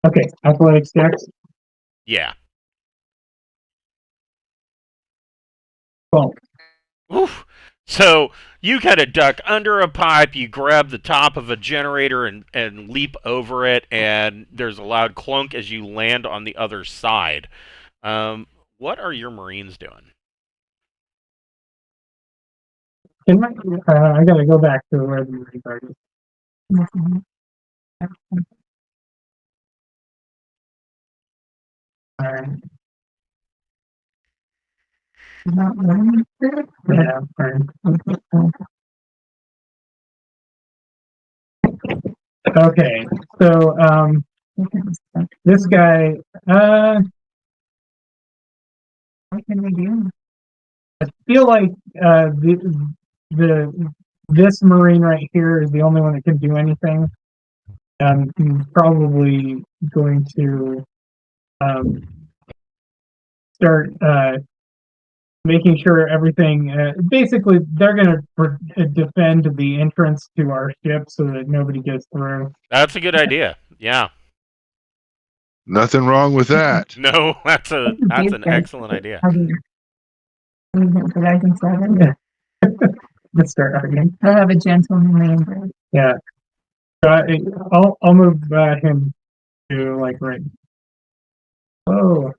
Okay, athletics dex. Yeah. Well. Oof. So you kind of duck under a pipe, you grab the top of a generator and leap over it, and there's a loud clunk as you land on the other side. What are your Marines doing? I gotta go back to where the Marines are. All right. Yeah, right. Okay, so this guy, what can we do? I feel like the this Marine right here is the only one that can do anything. He's probably going to start making sure everything. Basically, they're going to defend the entrance to our ship so that nobody gets through. That's a good idea. Yeah. Nothing wrong with that. No, that's an excellent idea. Let's start arguing. I'll have a gentleman name. Yeah. I'll move him to like right. Oh,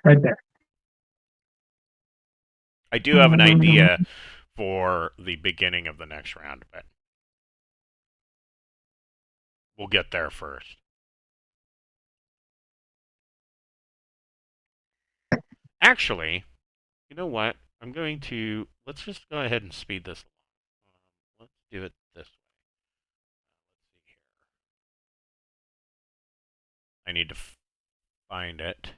right there. I do have an idea for the beginning of the next round, but we'll get there first. Actually, you know what? Let's just go ahead and speed this along. Let's do it this way. Let's see here. I need to find it.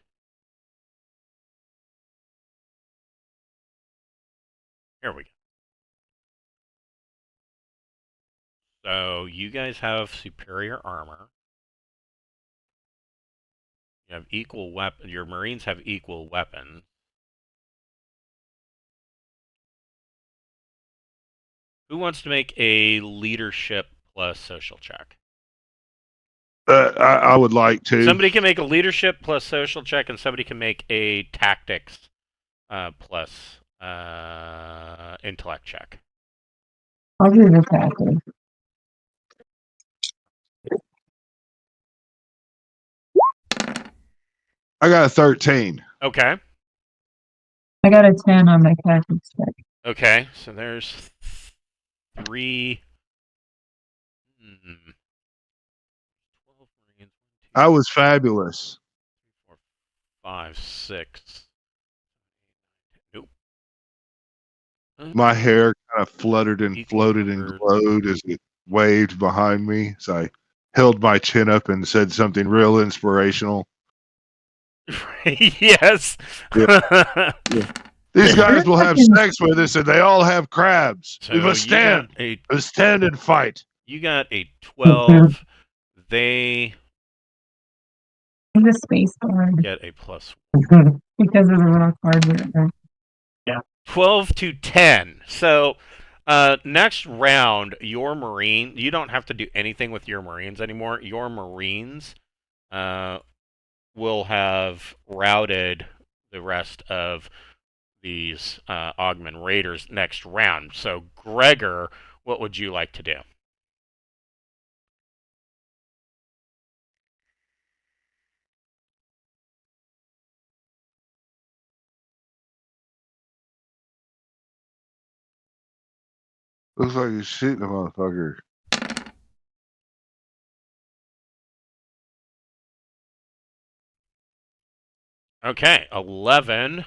Here we go. So you guys have superior armor. You have equal weapon. Your Marines have equal weapons. Who wants to make a leadership plus social check? I would like to. Somebody can make a leadership plus social check, and somebody can make a tactics plus intellect check. I'll do the tactics. I got a 13. Okay. I got a 10 on my tactics check. Okay, so there's 3. 12 Marines. I was fabulous. 4, 5, 6. Nope. My hair kind of fluttered and Equal floated and numbers. glowed as it waved behind me. So I held my chin up and said something real inspirational. Yes. Yeah. These guys will have sex with us, and they all have crabs. So we must stand. You Let's stand and fight. you got a 12. They He's a space card get a plus because of the little card. 12 to 10. So next round, your Marine, you don't have to do anything with your Marines anymore. Your Marines will have routed the rest of these Oghman Raiders next round. So, Gregor, what would you like to do? Looks like he's shooting a motherfucker. Okay, 11.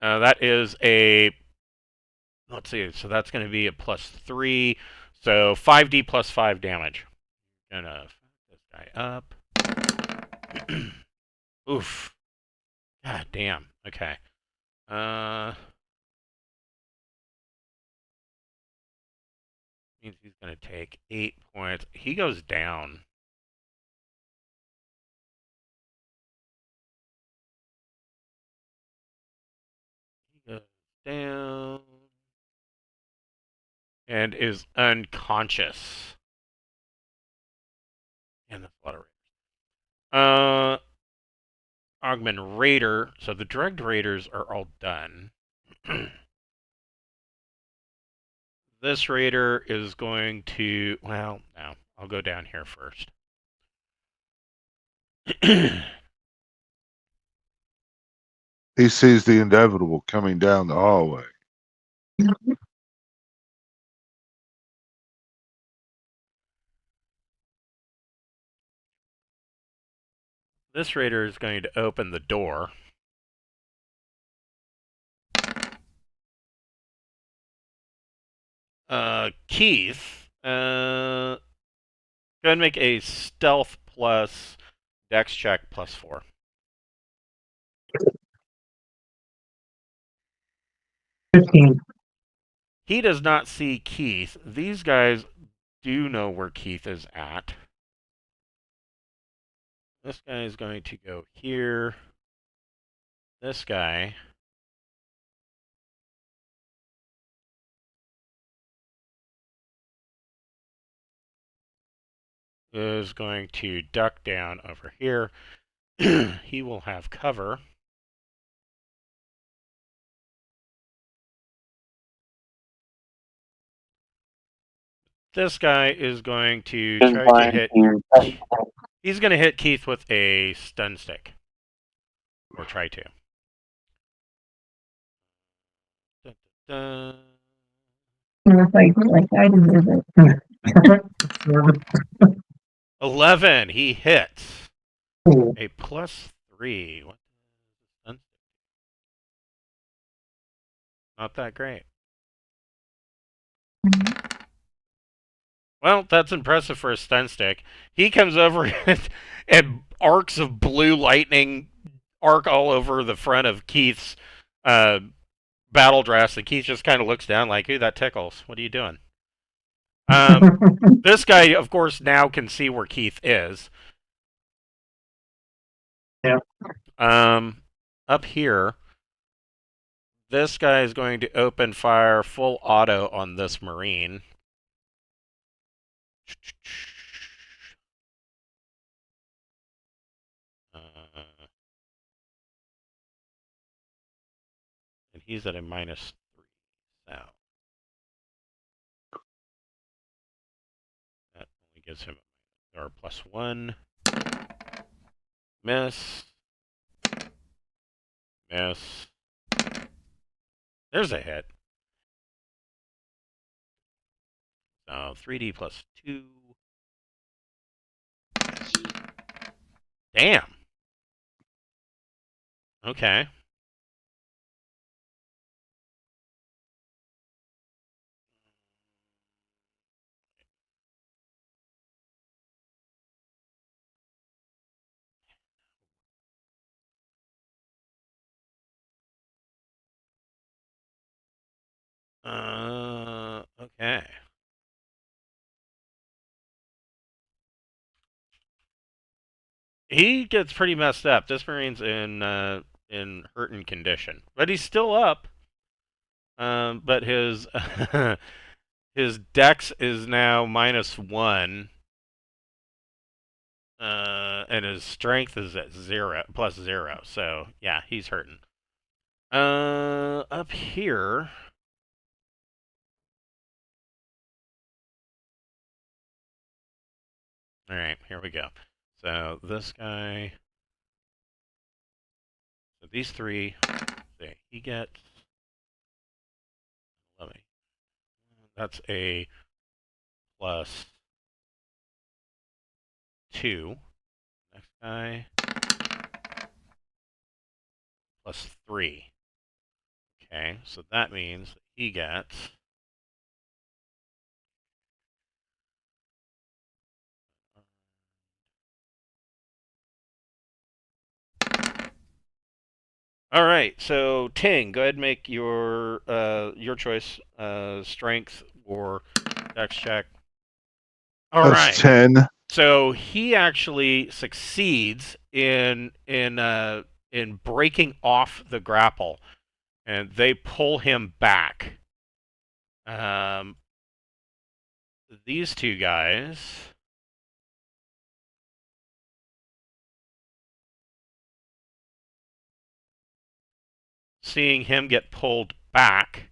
That is a... Let's see, so that's going to be a plus 3. So 5d plus 5 damage. Gonna fuck this guy up. Oof. God damn. Okay. Means he's gonna take 8 points. He goes down. He goes down. And is unconscious. And that's a lot of raiders. Oghman Raider. So the drugged raiders are all done. This raider is going to... Well, no. I'll go down here first. He sees the inevitable coming down the hallway. This raider is going to open the door. Keith, go ahead and make a stealth plus dex check plus 4. $15. He does not see Keith. These guys do know where Keith is at. This guy is going to go here. This guy is going to duck down over here. He will have cover. This guy is going to try to hit... He's going to hit Keith with a stun stick. Or try to. Dun, dun, dun. It's like I deserve it. 11. He hits. Ooh. A +3. What? Not that great. Well, that's impressive for a stun stick. He comes over and arcs of blue lightning arc all over the front of Keith's battle dress, and Keith just kind of looks down like, ooh, that tickles. What are you doing? This guy, of course, now can see where Keith is. Yeah. Up here, this guy is going to open fire full auto on this Marine. And he's at a -3 now. That only gives him or +1. Miss. Miss. There's a hit. So 3D +2. Damn. Okay. Okay. He gets pretty messed up. This Marine's in hurting condition, but he's still up. But his his dex is now -1, and his strength is at +0. So yeah, he's hurting. Up here. All right, here we go. So this guy. So these three. See, he gets. Let me. That's a +2. Next guy. +3. Okay, so that means that he gets. All right, so Ting, go ahead and make your choice, strength or dex check. All right. That's 10. So he actually succeeds in breaking off the grapple, and they pull him back. These two guys. Seeing him get pulled back,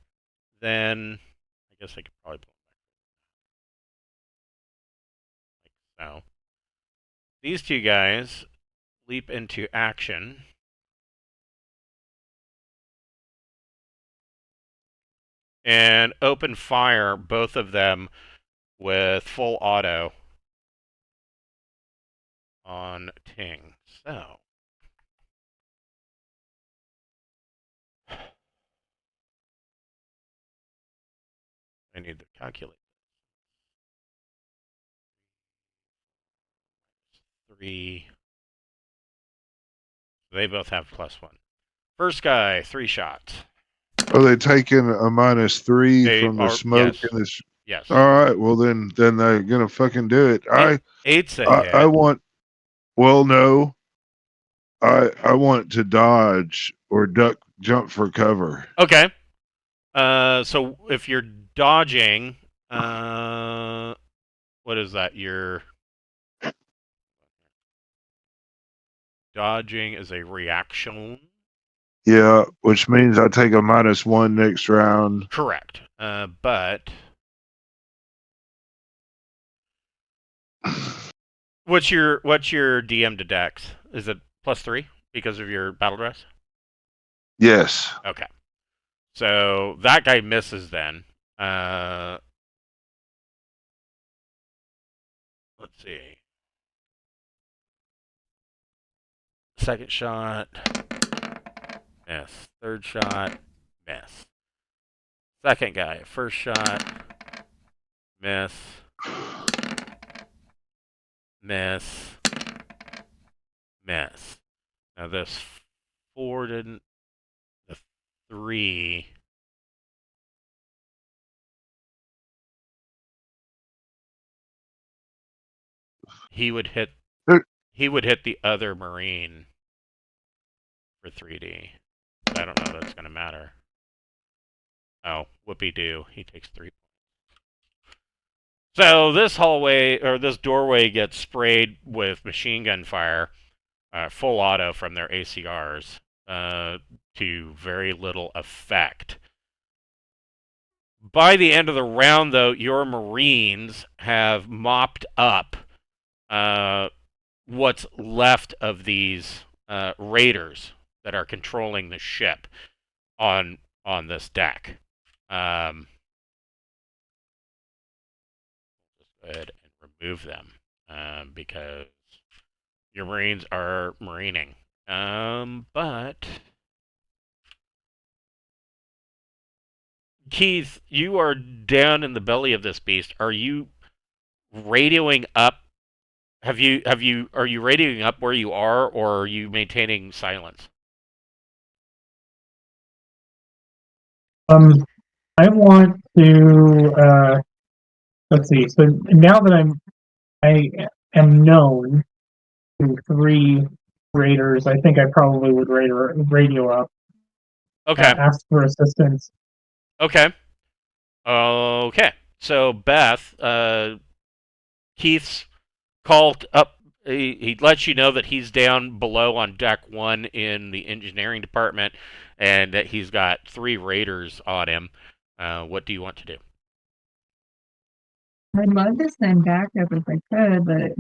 then I guess I could probably pull him back. Like so. These two guys leap into action. And open fire, both of them, with full auto on Ting. So. I need to calculate. 3. They both have +1. First guy, 3 shots. Are they taking a -3 from the smoke yes. and this? Yes. All right. Well, then they're gonna fucking do it. Eight's a hit. I want. Well, no. I want to dodge or duck, jump for cover. Okay. So if you're dodging, what is that? You're dodging is a reaction. Yeah, which means I take a -1 next round. Correct. But what's your DM to Dex? Is it +3 because of your battle dress? Yes. Okay. So that guy misses then. Let's see. Second shot. Miss. Third shot. Miss. Second guy. First shot. Miss. Miss. Miss. Now this 4 didn't. The 3. He would hit. He would hit the other Marine for 3D. I don't know if that's going to matter. Oh, whoopee-doo. He takes 3. So this hallway, or this doorway, gets sprayed with machine gun fire, full auto from their ACRs, to very little effect. By the end of the round, though, your Marines have mopped up what's left of these raiders that are controlling the ship on this deck. Just go ahead and remove them because your Marines are marining. But Keith, you are down in the belly of this beast. Are you radioing up? Are you radioing up where you are, or are you maintaining silence? I want to let's see. So now that I am known to 3 raiders, I think I probably would radio up. Okay. Ask for assistance. Okay. Okay. So Beth, Keith's called up. He lets you know that he's down below on deck 1 in the engineering department, and that he's got 3 raiders on him. What do you want to do? I'd love to send backup if I could, but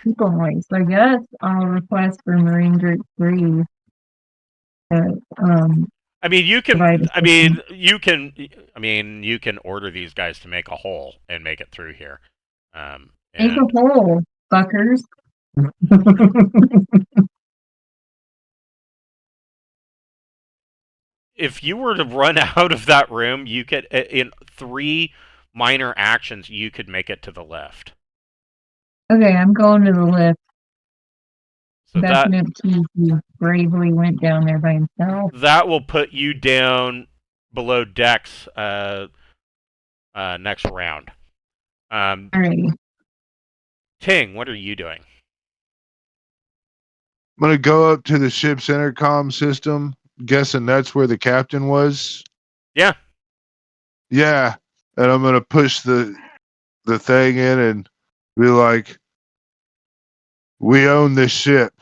people noise. So I guess I'll request for Marine Group 3 that I mean, you can. provide I mean, assistance. you can. I mean, you can order these guys to make a hole and make it through here. Make a hole, fuckers. If you were to run out of that room, you could, in 3 minor actions, you could make it to the lift. Okay, I'm going to the lift. So Backing up Keith, who bravely went down there by himself. that will put you down below decks next round. Alrighty. Ting, what are you doing? I'm gonna go up to the ship's intercom system. Guessing that's where the captain was. Yeah. Yeah, and I'm gonna push the thing in and be like, "We own this ship.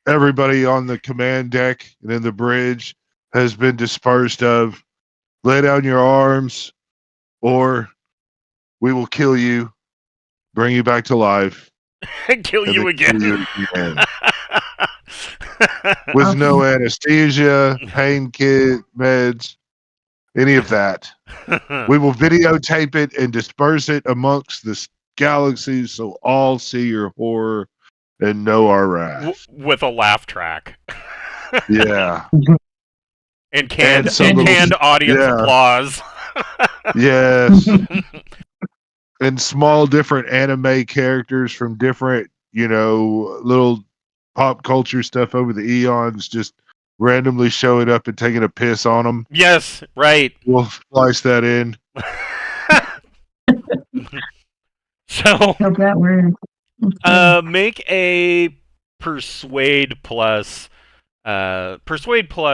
Everybody on the command deck and in the bridge has been dispersed of. Lay down your arms, or we will kill you, bring you back to life, Kill you then again. kill you again." With no anesthesia, pain kit, meds, any of that. We will videotape it and disperse it amongst the galaxies so all see your horror and know our wrath. With a laugh track. Yeah. And canned little, audience applause. Yes. And small different anime characters from different, little pop culture stuff over the eons just randomly showing up and taking a piss on them. Yes, right. We'll splice that in. So, Hope that works. Okay. make a persuade plus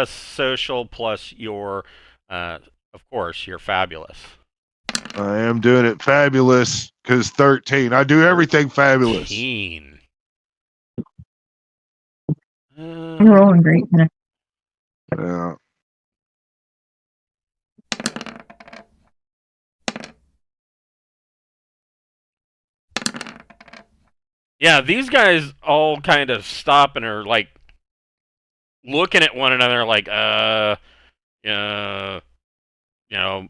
social plus your, of course, your fabulous. I am doing it fabulous because 13. I do everything fabulous. 13. I'm rolling great. Yeah. Yeah, these guys all kind of stop and are like looking at one another, like,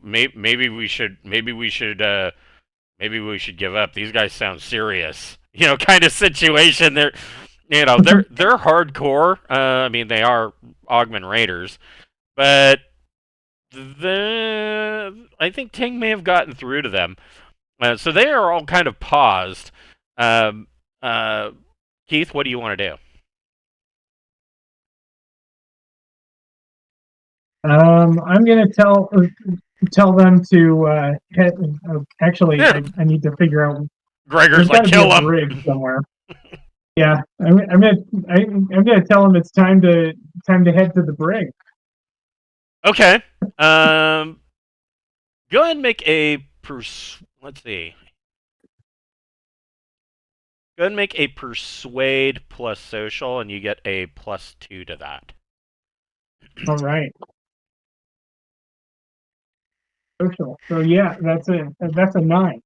maybe we should give up. These guys sound serious, kind of situation. They're hardcore. I mean, they are Oghman Raiders, but I think Ting may have gotten through to them. So they are all kind of paused. Um, Keith, what do you want to do? I'm gonna tell them to head. Actually, I need to figure out. Gregor's There's like, got to be kill a him. brig somewhere. Yeah, I'm gonna tell them it's time to head to the brig. Okay. Go ahead and make a let's see. Go ahead and make a persuade plus social, and you get a +2 to that. All right. Social. So yeah, that's a 9.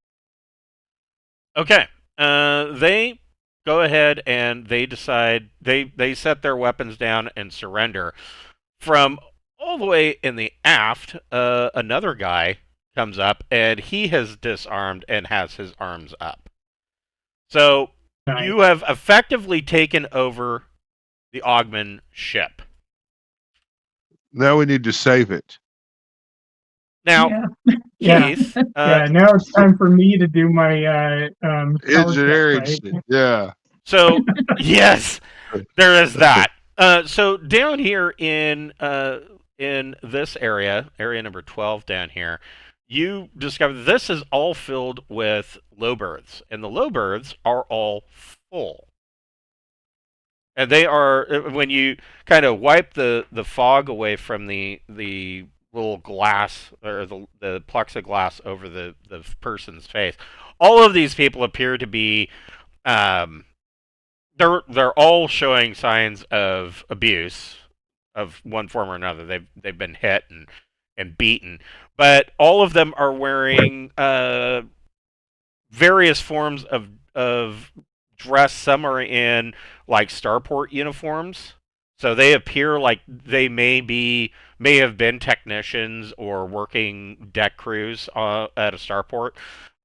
Okay. They go ahead and they decide they set their weapons down and surrender. From all the way in the aft, another guy comes up and he has disarmed and has his arms up. So Nice. you have effectively taken over the Oghman ship. Now we need to save it. Now, Yeah. Keith, Yeah. Now it's time for me to do my power Engineering check, shit. right? Yeah. so yes, there is that. So down here in this area number 12 down here, you discover this is all filled with low berths, and the low berths are all full. And they are, when you kind of wipe the fog away from the little glass or the plexiglass over the person's face, all of these people appear to be, they're all showing signs of abuse of one form or another. They've been hit and beaten, but all of them are wearing various forms of dress. Some are in like starport uniforms, so they appear like they may have been technicians or working deck crews at a starport.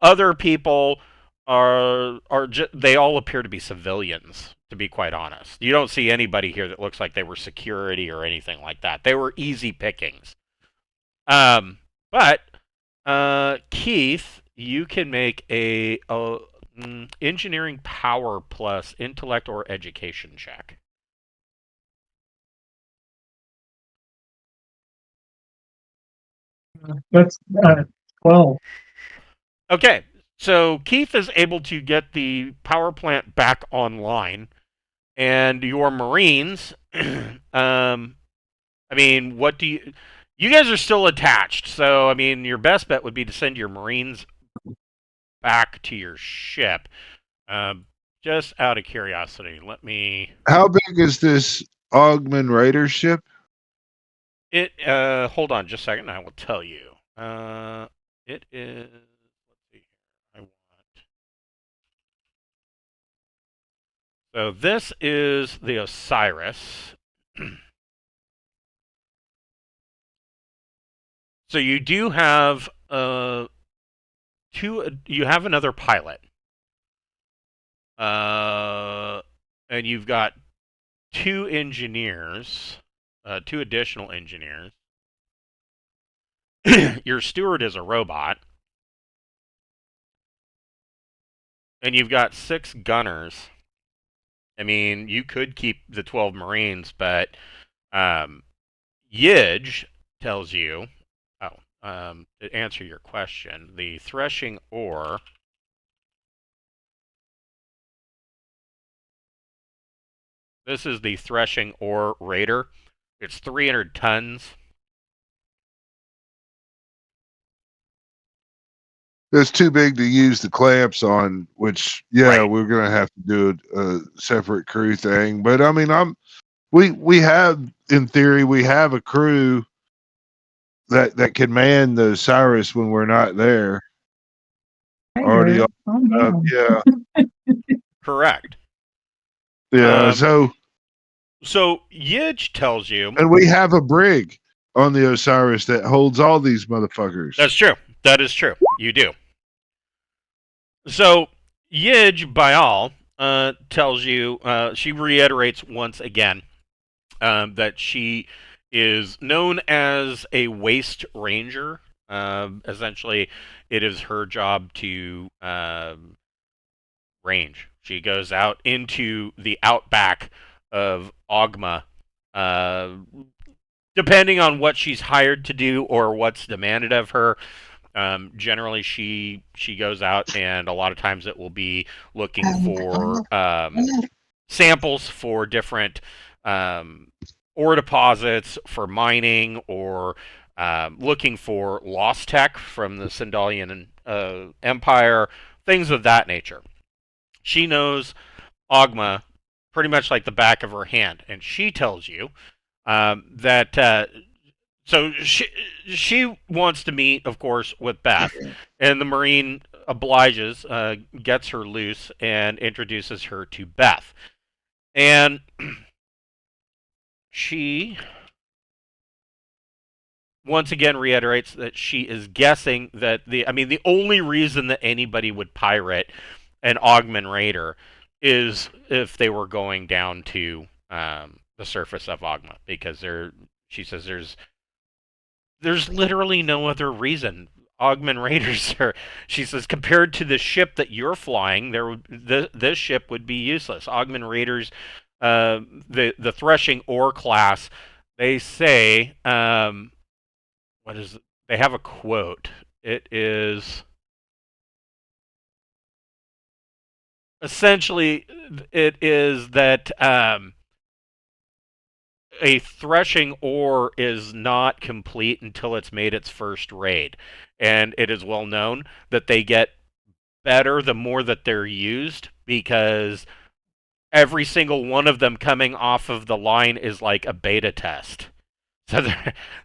Other people they all appear to be civilians, to be quite honest. You don't see anybody here that looks like they were security or anything like that. They were easy pickings. But Keith, you can make a engineering power plus intellect or education check. That's 12. Okay, so Keith is able to get the power plant back online, and your Marines. I mean, what do you? You guys are still attached, so I mean, your best bet would be to send your Marines back to your ship. Just out of curiosity, let me. How big is this Oghman Raider ship? Hold on just a second, I will tell you. It is. Let's see here. I want. So this is the Osiris. So you do have you have another pilot. And you've got 2 engineers, 2 additional engineers. Your steward is a robot. And you've got 6 gunners. I mean, you could keep the 12 Marines, but Ydj tells you, to answer your question, the Threshing Oar. This is the Threshing Oar Raider. It's 300 tons. It's too big to use the clamps on, which Right. we're gonna have to do a separate crew thing. But I mean, we have, in theory, we have a crew that can man the Cyrus when we're not there. Already, Calm down. yeah, Correct. yeah. So Ydj tells you, and we have a brig on the Osiris that holds all these motherfuckers. that's true. That is true. You do. So Ydj Byal tells you, she reiterates once again that she is known as a waste ranger. Essentially, it is her job to range. She goes out into the outback of Oghma, depending on what she's hired to do or what's demanded of her. Generally, she goes out, and a lot of times it will be looking for samples for different ore deposits for mining, or looking for lost tech from the Sindalian Empire, things of that nature. She knows Oghma pretty much like the back of her hand, and she tells you that so she wants to meet, of course, with Beth, and the Marine obliges, gets her loose, and introduces her to Beth. And she once again reiterates that she is guessing that the only reason that anybody would pirate an Oghman Raider is if they were going down to the surface of Oghma, because she says there's literally no other reason. Oghman Raiders are, she says, compared to the ship that you're flying, this ship would be useless. Oghman Raiders, the Threshing Oar-class, they say, they have a quote. It is essentially, it is that a threshing oar is not complete until it's made its first raid. And it is well known that they get better the more that they're used, because every single one of them coming off of the line is like a beta test. So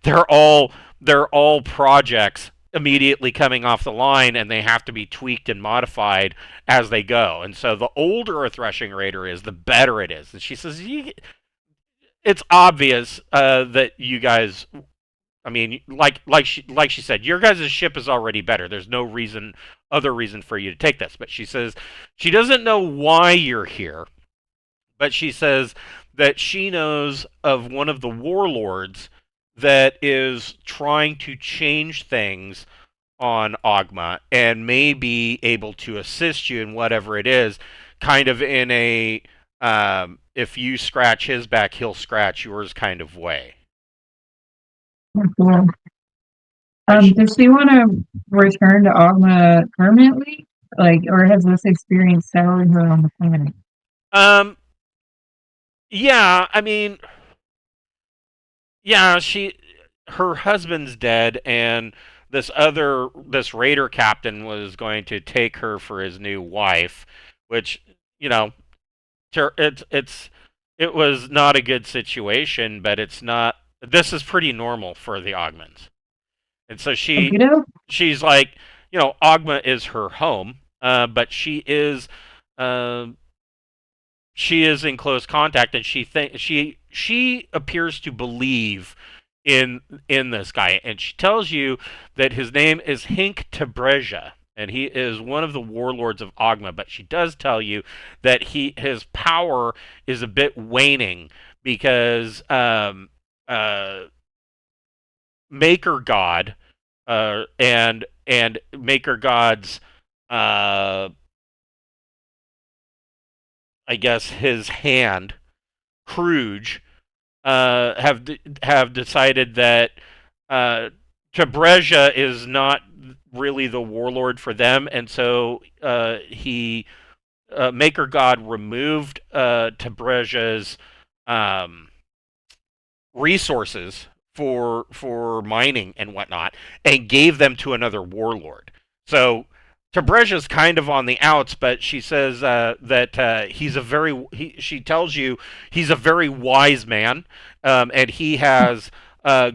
they're all projects immediately coming off the line, and they have to be tweaked and modified as they go. And so the older a threshing raider is, the better it is. And she says, it's obvious that you guys, I mean, like she said, your guys' ship is already better. There's no other reason for you to take this. But she says she doesn't know why you're here, but she says that she knows of one of the warlords that is trying to change things on Oghma, and may be able to assist you in whatever it is, kind of in a if you scratch his back, he'll scratch yours kind of way. Cool. Does she want to return to Oghma permanently? Or has this experience settled her on the planet? Yeah, I mean, yeah, her husband's dead, and this raider captain was going to take her for his new wife, which, you know, it was not a good situation, but it's not. This is pretty normal for the Oghmans, and so she's like, Oghma is her home, but she is in close contact, and she appears to believe in this guy, and she tells you that his name is Hink Tebreja, and he is one of the warlords of Oghma. But she does tell you that his power is a bit waning, because Maker God and Maker God's I guess his hand, Kruge, have decided that Tabreja is not really the warlord for them, and so he Maker God removed Tabreja's um, resources for mining and whatnot, and gave them to another warlord. So Tabreja's kind of on the outs, but she says that she tells you he's a very wise man, and he has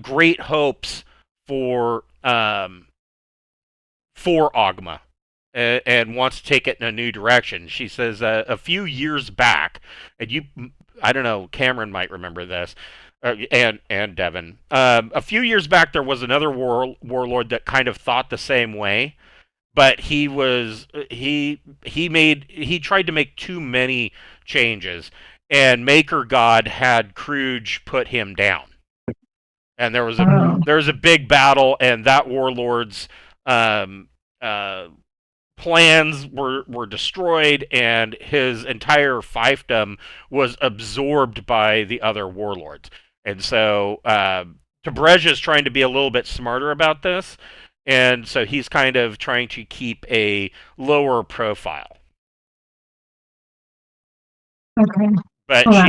great hopes for Oghma, and wants to take it in a new direction. She says a few years back, and I don't know, Cameron might remember this, and Devin. A few years back, there was another warlord that kind of thought the same way, but he tried to make too many changes, and Maker God had Kruge put him down, and there was a big battle, and that warlord's um, plans were destroyed, and his entire fiefdom was absorbed by the other warlords. And so Tabreja is trying to be a little bit smarter about this, and so he's kind of trying to keep a lower profile. Okay. But Well,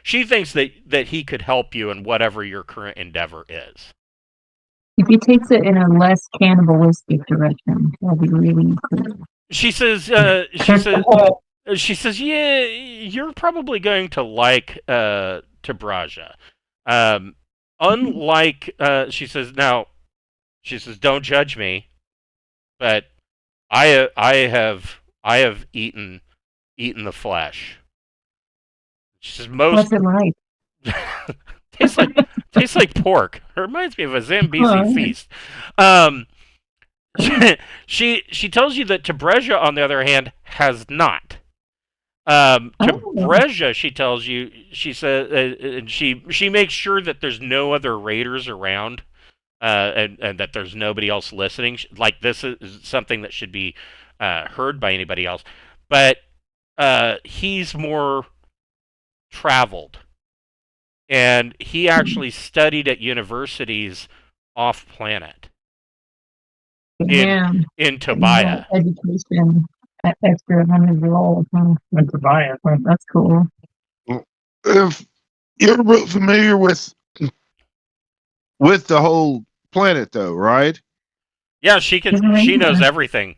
she thinks that he could help you in whatever your current endeavor is. If he takes it in a less cannibalistic direction, that'll be really cool. She says yeah, you're probably going to like Tabreja. Unlike she says don't judge me, but I have eaten the flesh. She says What's it like? tastes like pork. It reminds me of a Zambezi Oh, feast. She tells you that Tabreja, on the other hand, has not. Tabreja, she tells you, she says, and she makes sure that there's no other raiders around, and that there's nobody else listening. Like, this is something that should be heard by anybody else. But he's more traveled, and he actually studied at universities off planet yeah. in Tobiah. Education extra $100. And Tobias. That's cool. If you're real familiar with the whole planet, though, right? Yeah, she knows everything.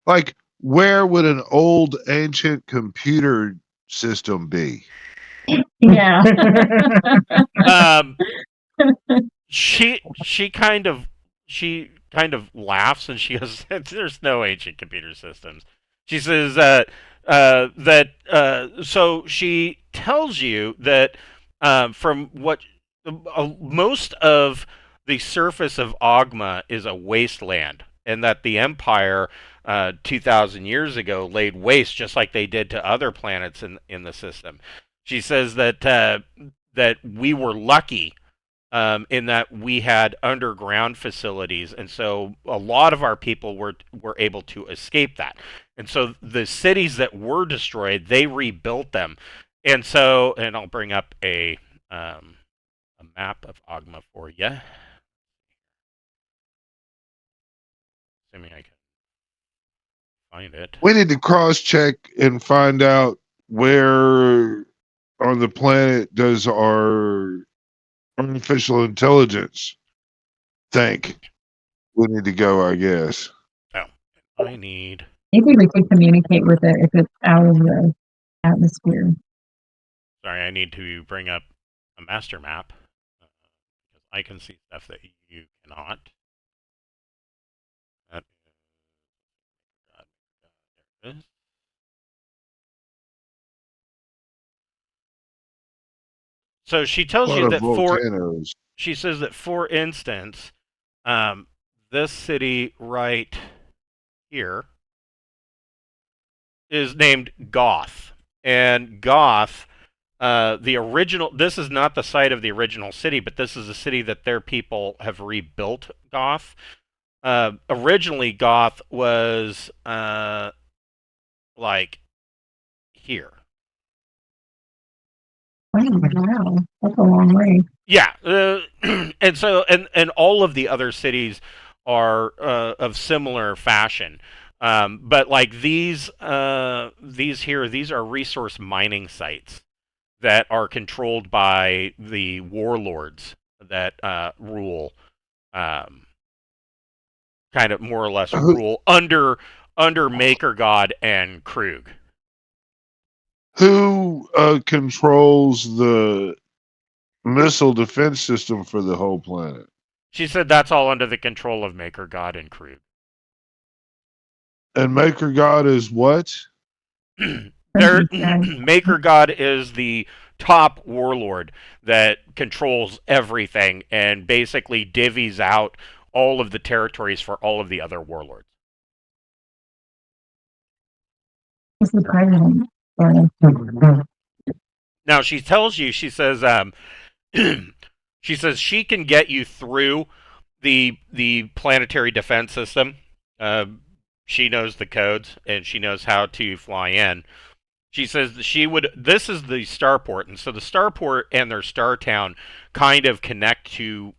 Like, where would an old ancient computer system be? Yeah. She kind of laughs, and she goes, "There's no ancient computer systems." She says so she tells you that from what most of the surface of Oghma is a wasteland, and that the Empire 2,000 years ago laid waste just like they did to other planets in the system. She says that we were lucky in that we had underground facilities, and so a lot of our people were able to escape that. And so the cities that were destroyed, they rebuilt them. And so, and I'll bring up a map of Oghma for you. Assuming I can find it. We need to cross-check and find out where on the planet does our artificial intelligence think we need to go, I guess. Oh, I need... Maybe we could communicate with it if it's out of the atmosphere. Sorry, I need to bring up a master map. Because I can see stuff that you cannot. There it is. So she tells you that she says that, for instance, this city right here is named Goth, and Goth, the original. This is not the site of the original city, but this is a city that their people have rebuilt. Goth. Originally, Goth was like here. Oh, wow. That's a long way. Yeah, and so and all of the other cities are of similar fashion. But like these here, these are resource mining sites that are controlled by the warlords that rule, um, kind of more or less Who, rule under Maker God and Krug. who controls the missile defense system for the whole planet? She said that's all under the control of Maker God and Krug. And Maker God is what? Their Guys. Maker God is the top warlord that controls everything and basically divvies out all of the territories for all of the other warlords. Who's the president? Or- Now she tells you, she says, she says she can get you through the planetary defense system. She knows the codes and she knows how to fly in. She says that she would. This is the starport, and so the starport and their star town kind of connect to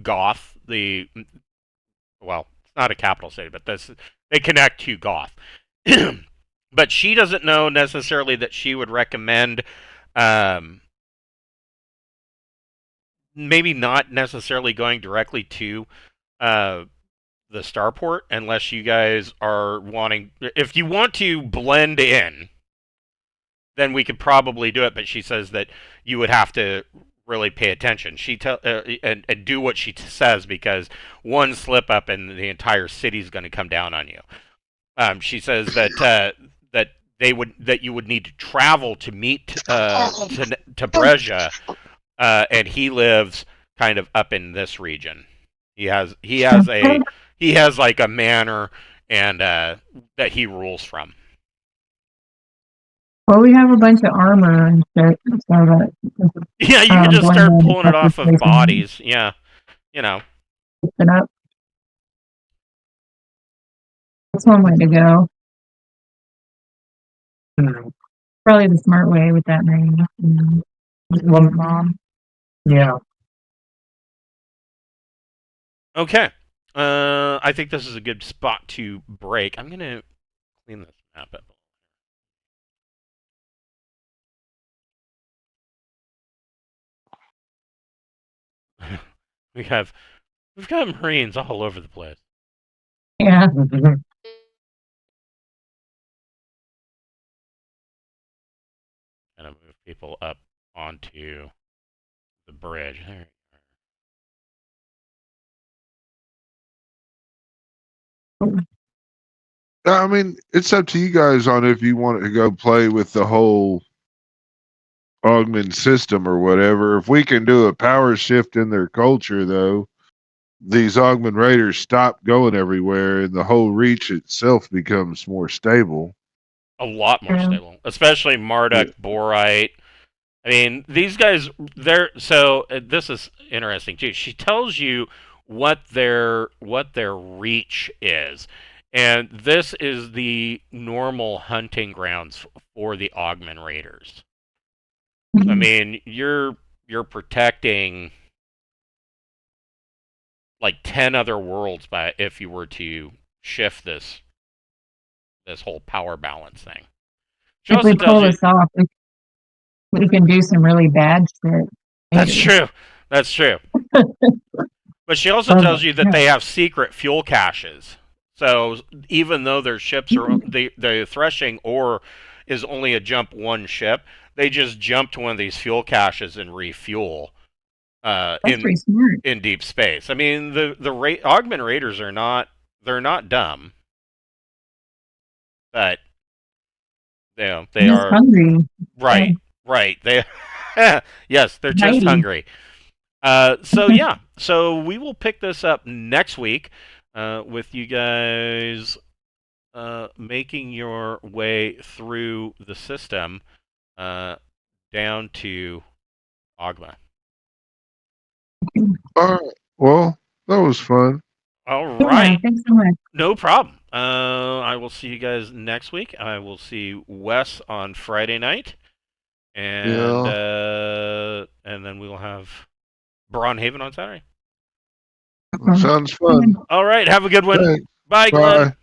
Goth. Well, it's not a capital city, but they connect to Goth. But she doesn't know necessarily that she would recommend, maybe not necessarily going directly to the starport unless you guys are wanting. If you want to blend in, then we could probably do it. But she says that you would have to really pay attention. And do what she says, because one slip up and the entire city's going to come down on you. She says that that you would need to travel to meet to Breja, and he lives kind of up in this region. He has like a manor and that he rules from. Well, we have a bunch of armor and shit, so that Yeah, you can just blend start in pulling it with off of places. bodies. Yeah, you know. It up. That's one way to go. Probably the smart way with that name. Well, Mom. yeah. Okay. I think this is a good spot to break. I'm gonna clean this map up. We've got Marines all over the place. Yeah. Gotta move people up onto the bridge. There you I mean, it's up to you guys on if you want to go play with the whole Oghman system or whatever. If we can do a power shift in their culture, though, these Oghman Raiders stop going everywhere and the whole reach itself becomes more stable. A lot more Yeah. stable, especially Marduk, Borite. I mean, these guys, they're so. This is interesting too. She tells you what their reach is, and this is the normal hunting grounds for the Oghman Raiders. I mean, you're protecting like 10 other worlds by if you were to shift this whole power balance thing. She If also we tells pull you this off, we can do some really bad shit. that's true. That's true. But she also tells you that they have secret fuel caches. So even though their ships are the Threshing Oar is only a jump one ship, they just jump to one of these fuel caches and refuel That's pretty smart. in deep space. I mean, the Oghman Raiders are not dumb, but they I'm just are hungry. right. They yes, they're just Mighty. hungry. So yeah, so we will pick this up next week with you guys making your way through the system down to Oghma. All right. Well, that was fun. All Yeah, right, thanks so much. no problem. I will see you guys next week. I will see Wes on Friday night, and Yeah. then we will have Braunhaven on Saturday. Sounds fun. All right, have a good one. Thanks. Bye, Glenn. Bye.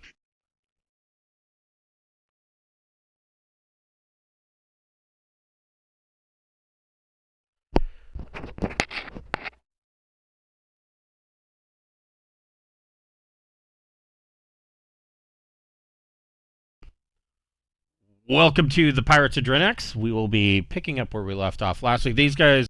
Welcome to the Pirates of Drinax. We will be picking up where we left off last week. These guys